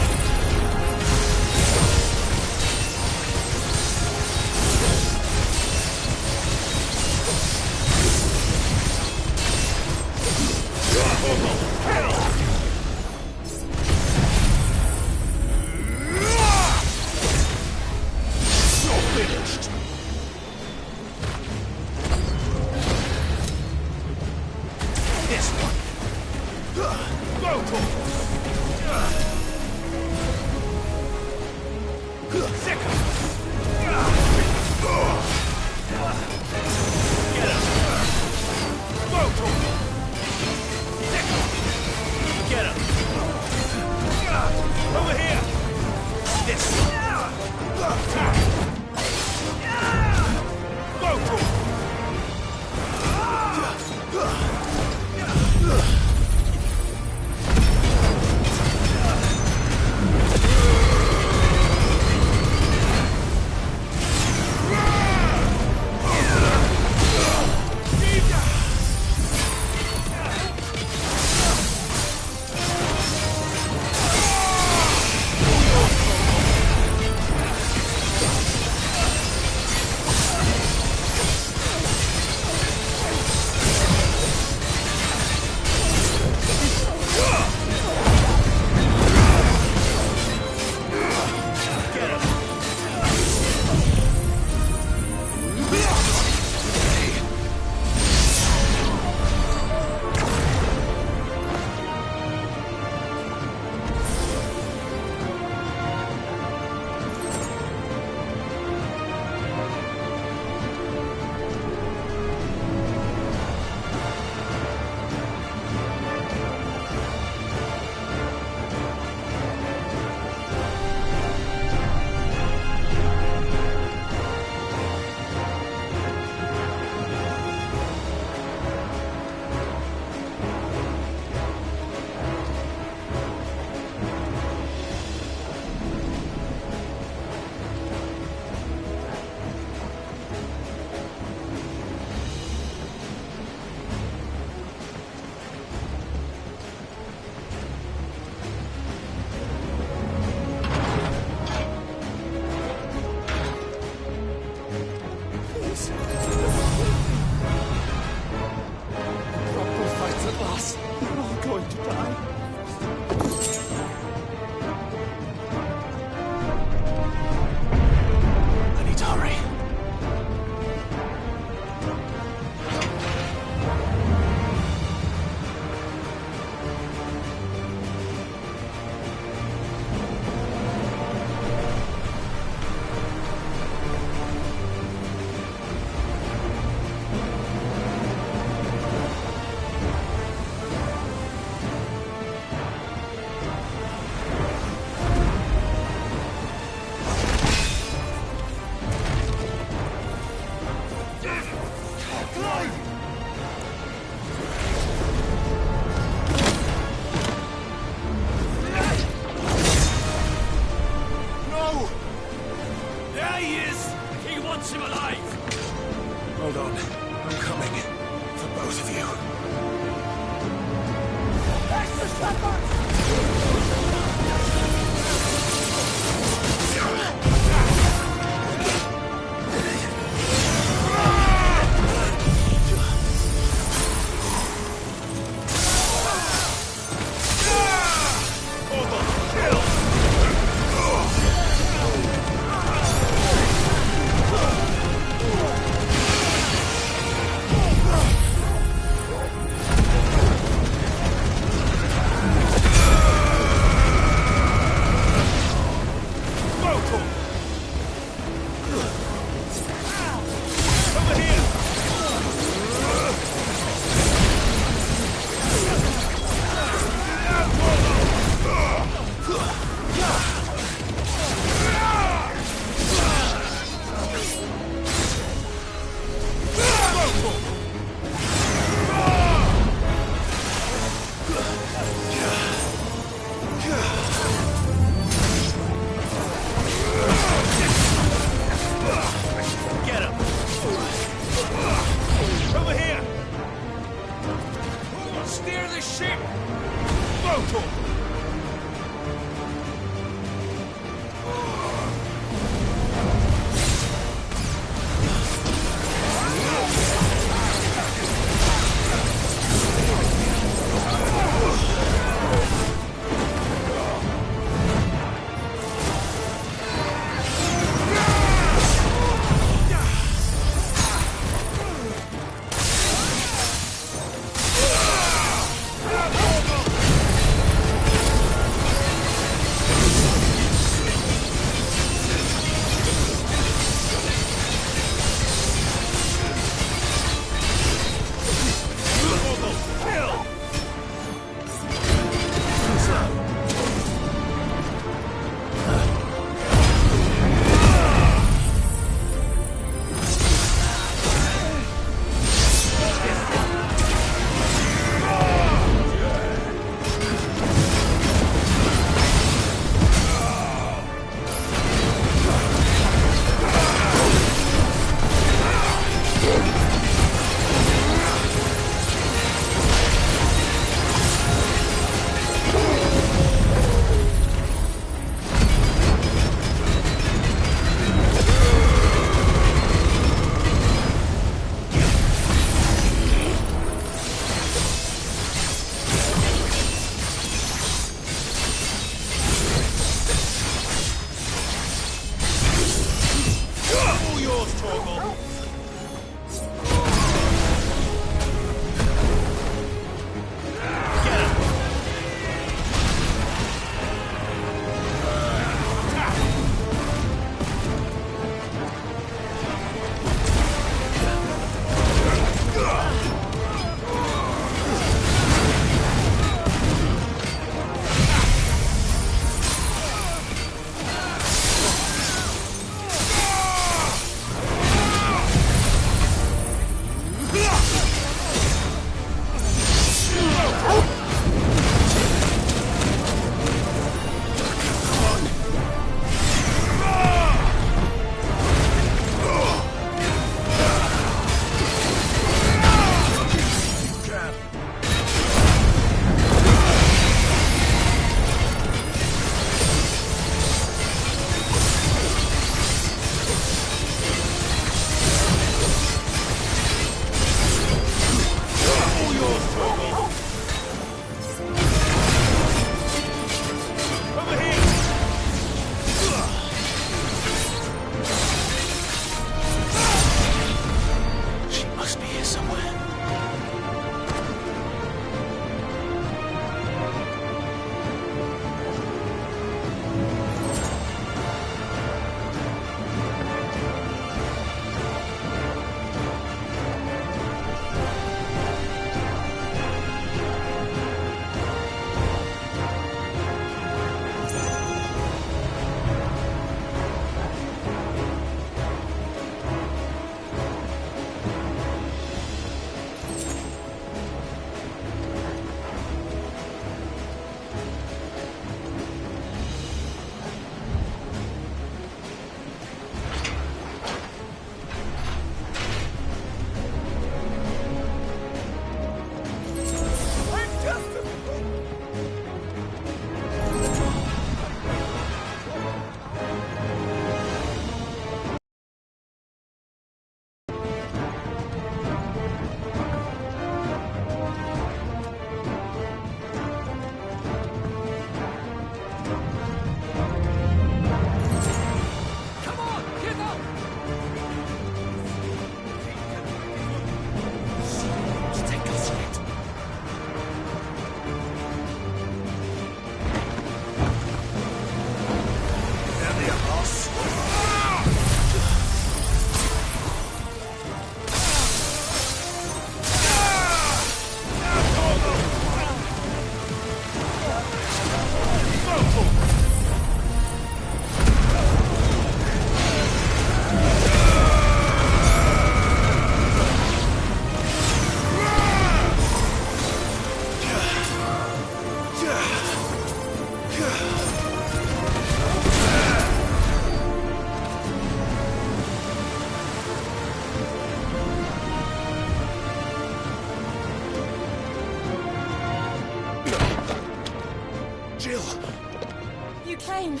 You came.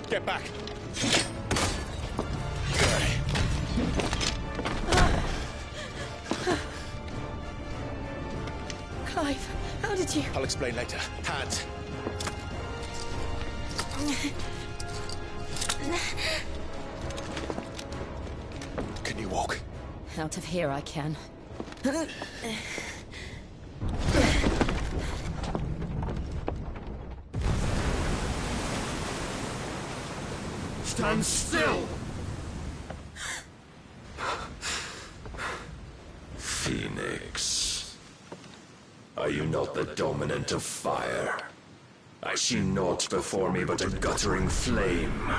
Get back. Clive, how did you... I'll explain later. Hands. Can you walk? Out of here I can. Stand still! Phoenix. Are you not the dominant of fire? I see naught before me but a guttering flame.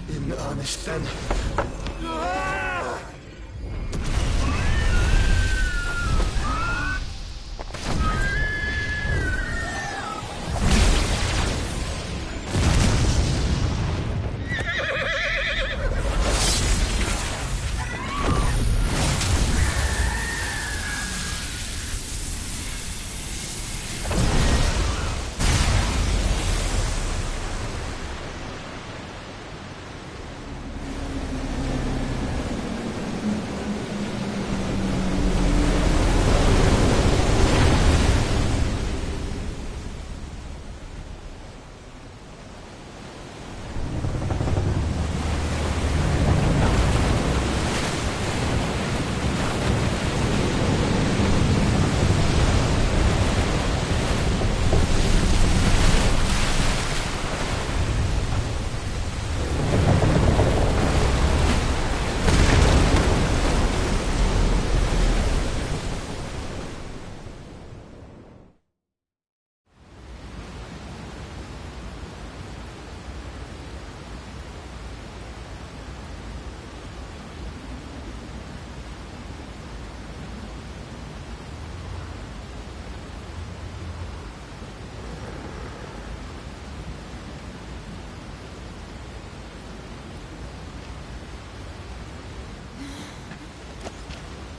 In earnest, then.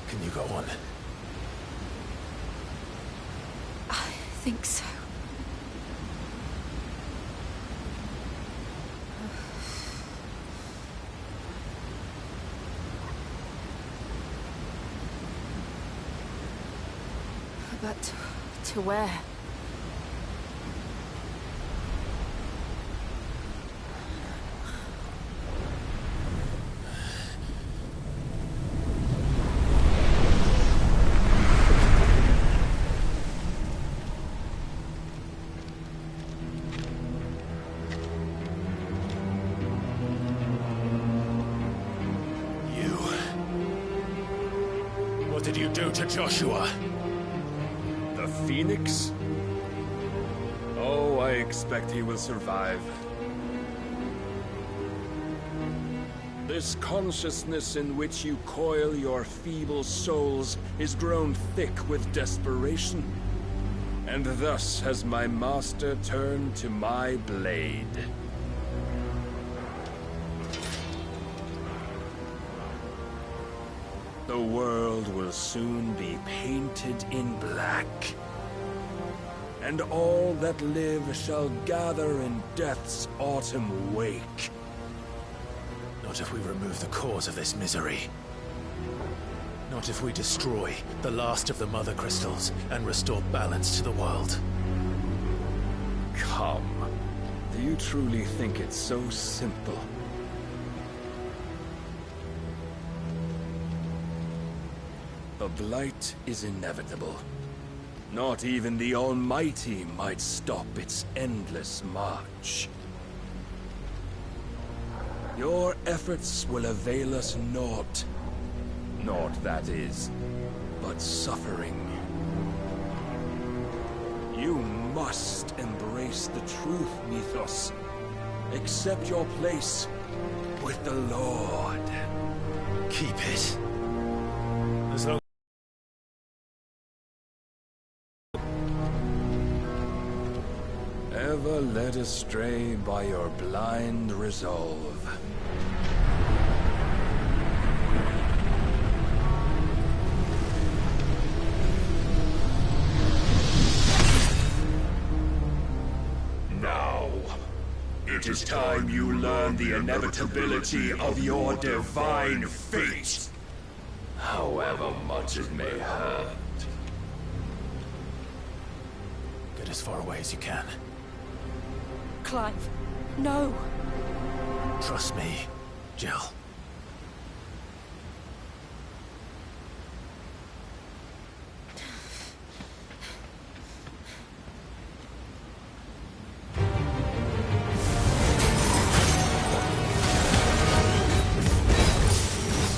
Can you go on? I think so. But to where? What did you do to Joshua? The Phoenix? Oh, I expect he will survive. This consciousness in which you coil your feeble souls is grown thick with desperation. And thus has my master turned to my blade. The world will soon be painted in black. And all that live shall gather in death's autumn wake. Not if we remove the cause of this misery. Not if we destroy the last of the Mother Crystals and restore balance to the world. Come. Do you truly think it's so simple? The blight is inevitable. Not even the Almighty might stop its endless march. Your efforts will avail us naught. Naught, that is, but suffering. You must embrace the truth, Mythos. Accept your place with the Lord. Keep it. As long Ever led astray by your blind resolve. Now, it is time you learn the inevitability of your divine fate, however much it may hurt. Get as far away as you can. Clive, no. Trust me, Jill.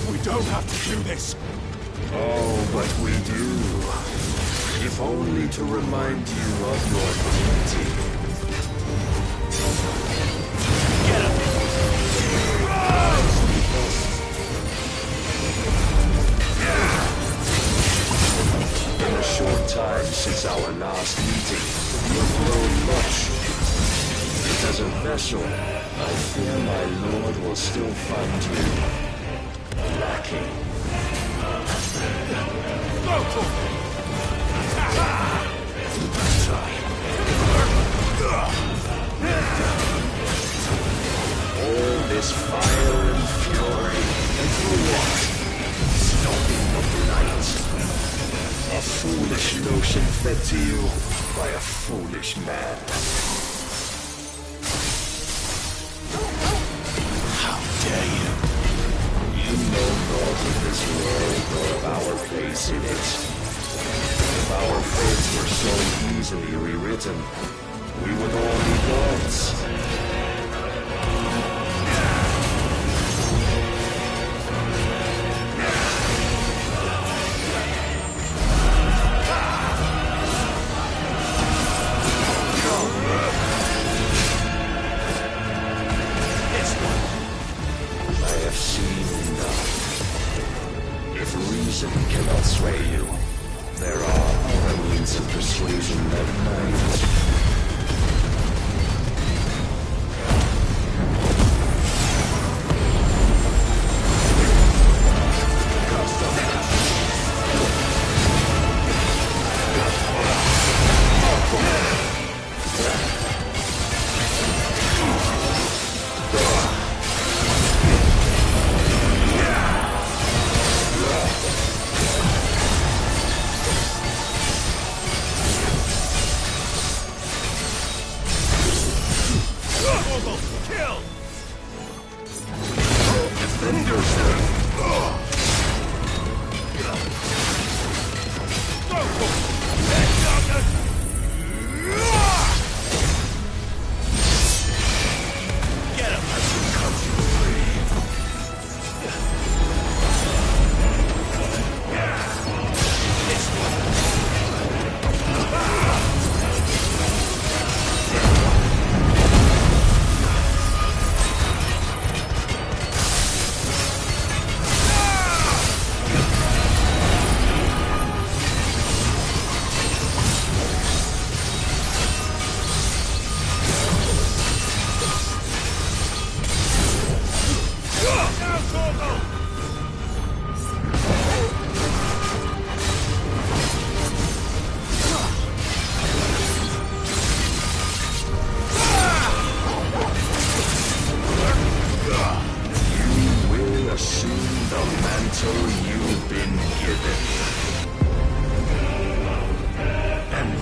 We don't have to do this. Oh, but we do. If only to remind you of your duty. Get him! In a short time since our last meeting, you have grown much. Yet as a vessel, I fear my lord will still find you lacking. All this fire and fury, and for what? Stopping the light. A foolish notion fed to you by a foolish man. How dare you? You know naught of this world nor of our place in it. If our fates were so easily rewritten, we would all be gods. I have seen enough. If reason cannot sway you, there are other means of persuasion that might.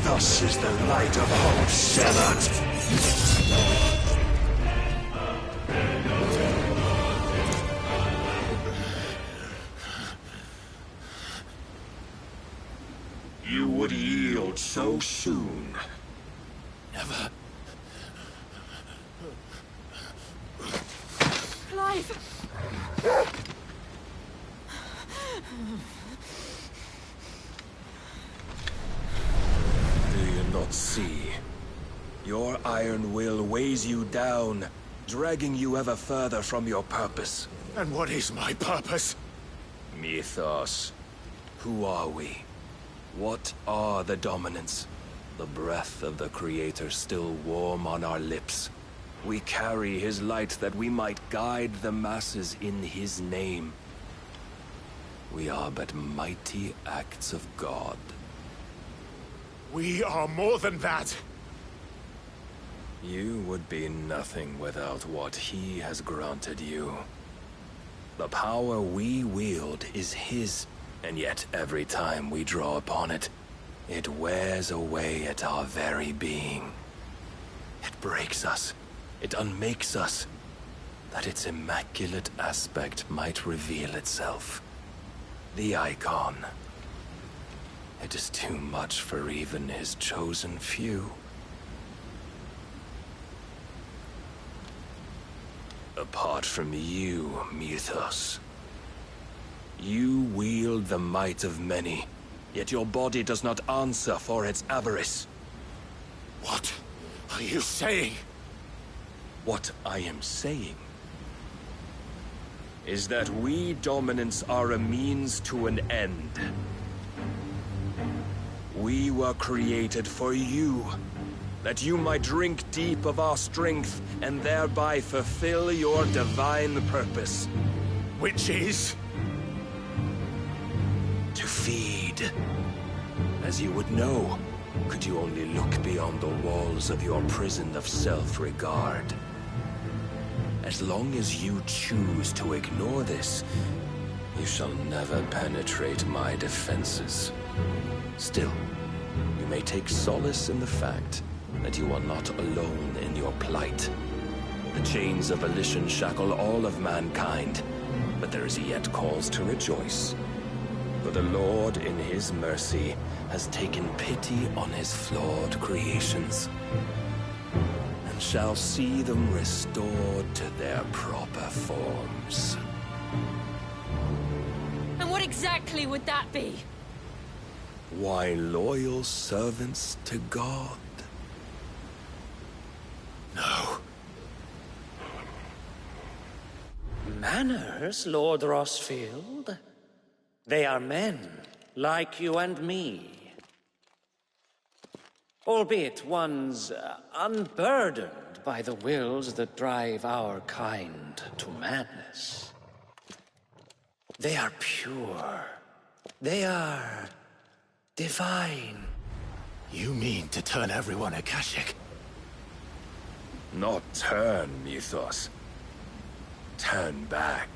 Thus is the light of hope severed. You would yield so soon. Never. Clive! Do you not see? Your iron will weighs you down, dragging you ever further from your purpose. And what is my purpose? Mythos. Who are we? What are the dominants? The breath of the Creator still warm on our lips. We carry his light that we might guide the masses in his name. We are but mighty acts of God. We are more than that. You would be nothing without what he has granted you. The power we wield is his, and yet every time we draw upon it, it wears away at our very being. It breaks us. It unmakes us, that its immaculate aspect might reveal itself. The icon. It is too much for even his chosen few. Apart from you, Mythos, you wield the might of many, yet your body does not answer for its avarice. What are you saying? What I am saying is that we dominants are a means to an end. We were created for you, that you might drink deep of our strength and thereby fulfill your divine purpose. Which is? To feed. As you would know, could you only look beyond the walls of your prison of self-regard. As long as you choose to ignore this, you shall never penetrate my defenses. Still, you may take solace in the fact that you are not alone in your plight. The chains of volition shackle all of mankind, but there is yet cause to rejoice. For the Lord, in his mercy, has taken pity on his flawed creations, and shall see them restored to their proper forms. And what exactly would that be? Why, loyal servants to God. No. Manners, Lord Rossfield? They are men, like you and me. Albeit ones unburdened by the wills that drive our kind to madness. They are pure. They are divine. You mean to turn everyone Akashic? Not turn, Mythos. Turn back.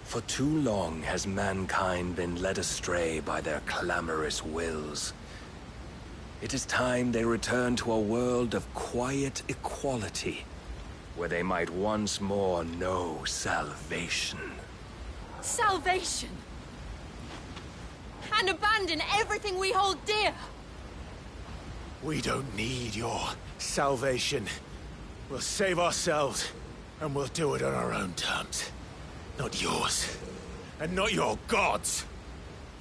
For too long has mankind been led astray by their clamorous wills. It is time they return to a world of quiet equality, where they might once more know salvation. Salvation? And abandon everything we hold dear? We don't need your salvation. We'll save ourselves, and we'll do it on our own terms. Not yours. And not your gods.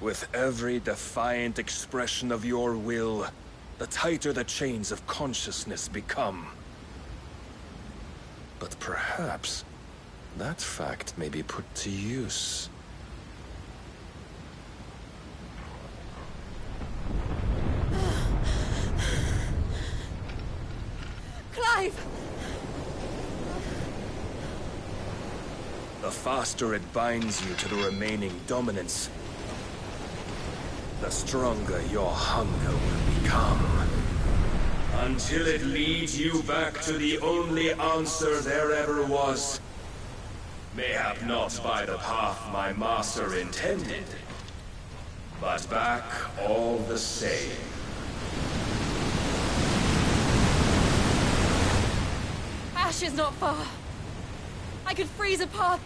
With every defiant expression of your will, the tighter the chains of consciousness become. But perhaps that fact may be put to use. Clive! The faster it binds you to the remaining dominance, the stronger your hunger will become. Until it leads you back to the only answer there ever was. Mayhap not by the path my master intended, but back all the same. Ash is not far. I could freeze a path.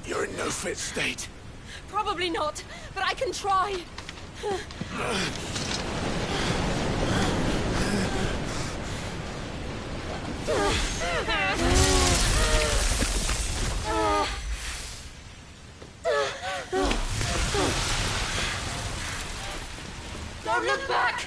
You're in no fit state. Probably not, but I can try. Don't look back!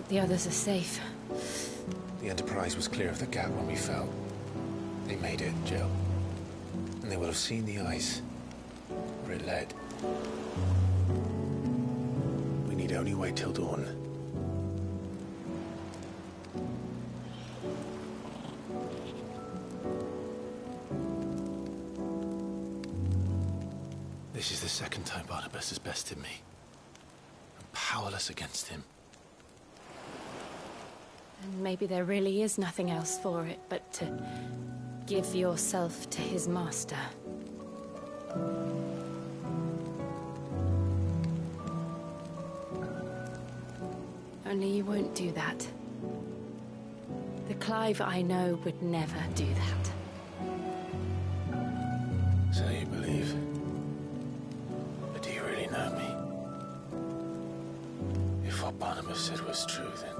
hope the others are safe. The Enterprise was clear of the gap when we fell. They made it, Jill. And they will have seen the ice where it led. We need only wait till dawn. This is the second time Barnabas has bested me. I'm powerless against him. And maybe there really is nothing else for it but to give yourself to his master. Only you won't do that. The Clive I know would never do that. So you believe? But do you really know me? If what Barnabas said was true, then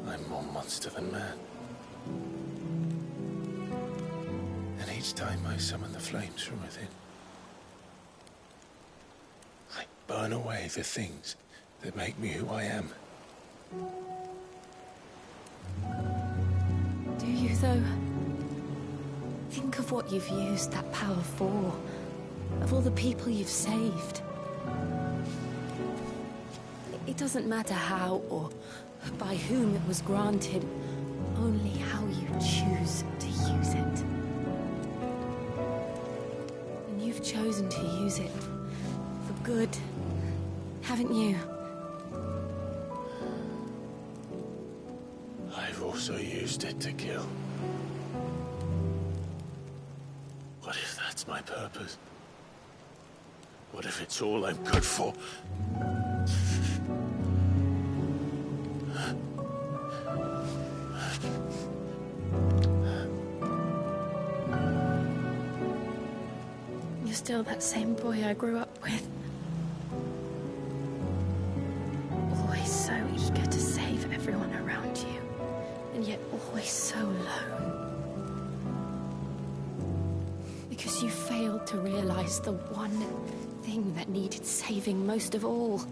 I'm more monster than man. And each time I summon the flames from within, I burn away the things that make me who I am. Do you, though? Think of what you've used that power for. Of all the people you've saved. It doesn't matter how or by whom it was granted, only how you choose to use it. And you've chosen to use it for good, haven't you? I've also used it to kill. What if that's my purpose? What if it's all I'm good for? You're still that same boy I grew up with. Always so eager to save everyone around you, and yet always so lone. Because you failed to realize the one thing that needed saving most of all.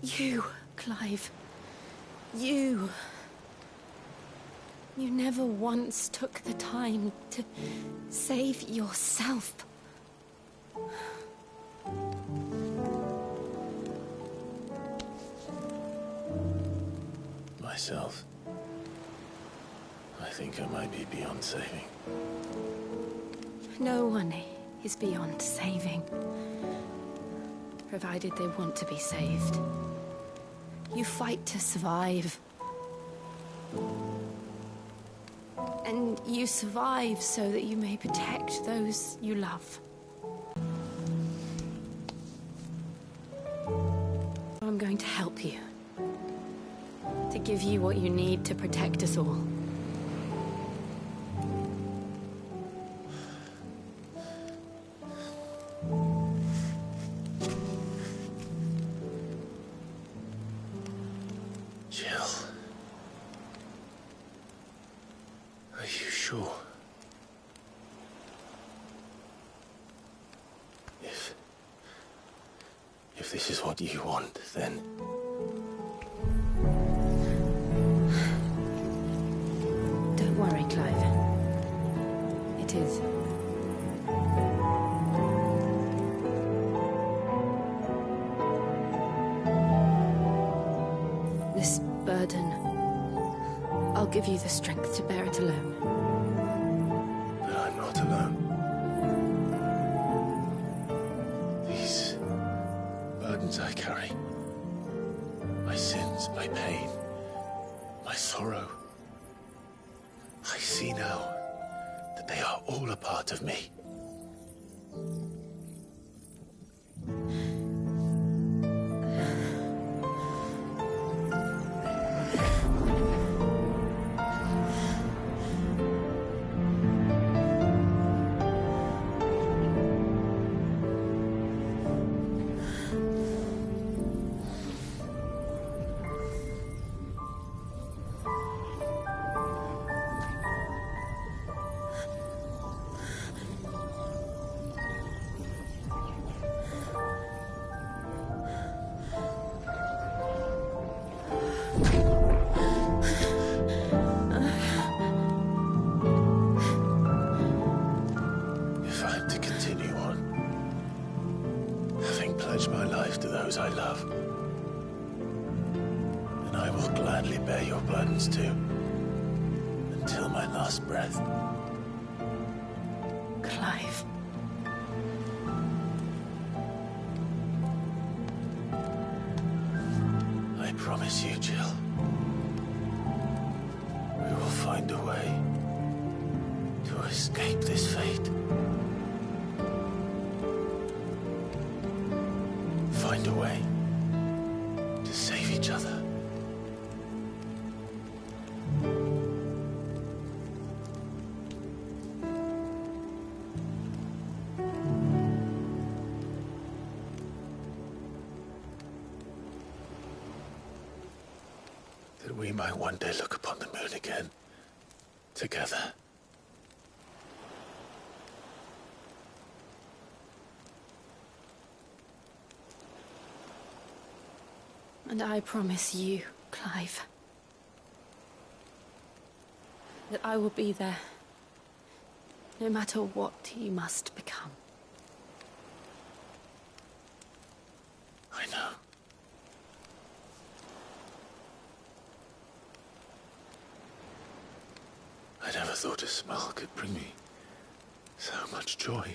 You, Clive. You. You never once took the time to save yourself. Myself? I think I might be beyond saving. No one is beyond saving, provided they want to be saved. You fight to survive. And you survive so that you may protect those you love. I'm going to help you. To give you what you need to protect us all. Jill. Are you sure? If this is what you want, then... Don't worry, Clive. It is. This burden, I'll give you the strength to bear it alone. But I'm not alone. These burdens I carry, my sins, my pain, my sorrow, I see now that they are all a part of me. life to those I love. And I will gladly bear your burdens too, until my last breath. Clive. I promise you, Jill. We will find a way to escape this fate. Find a way to save each other. That we might one day look upon the moon again, together. And I promise you, Clive, that I will be there, no matter what you must become. I know. I never thought a smile could bring me so much joy.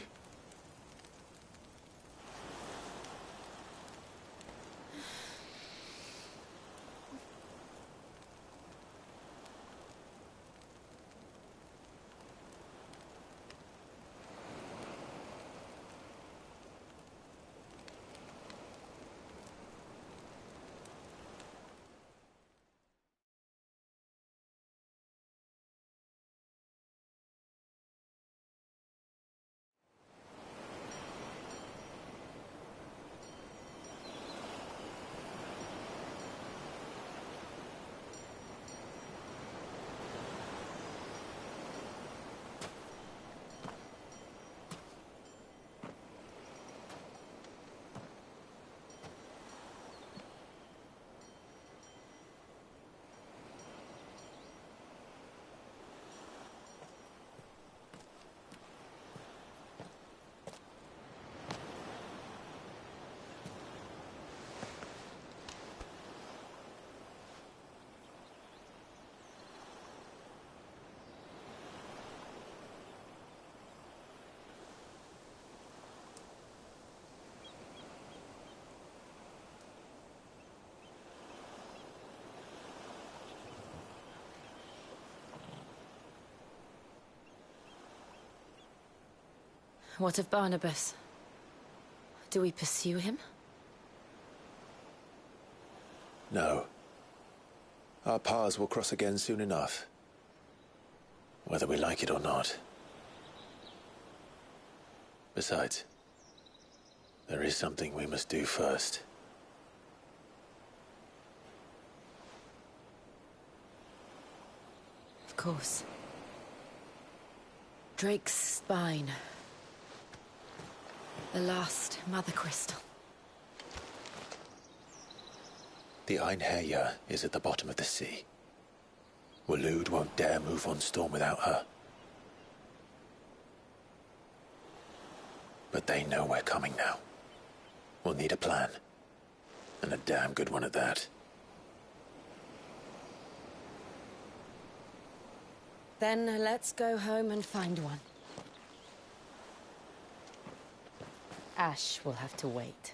What of Barnabas? Do we pursue him? No. Our paths will cross again soon enough. Whether we like it or not. Besides, there is something we must do first. Of course. Drake's spine. The last Mother Crystal. The Einherjar is at the bottom of the sea. Waloed won't dare move on Storm without her. But they know we're coming now. We'll need a plan. And a damn good one at that. Then let's go home and find one. Ash will have to wait.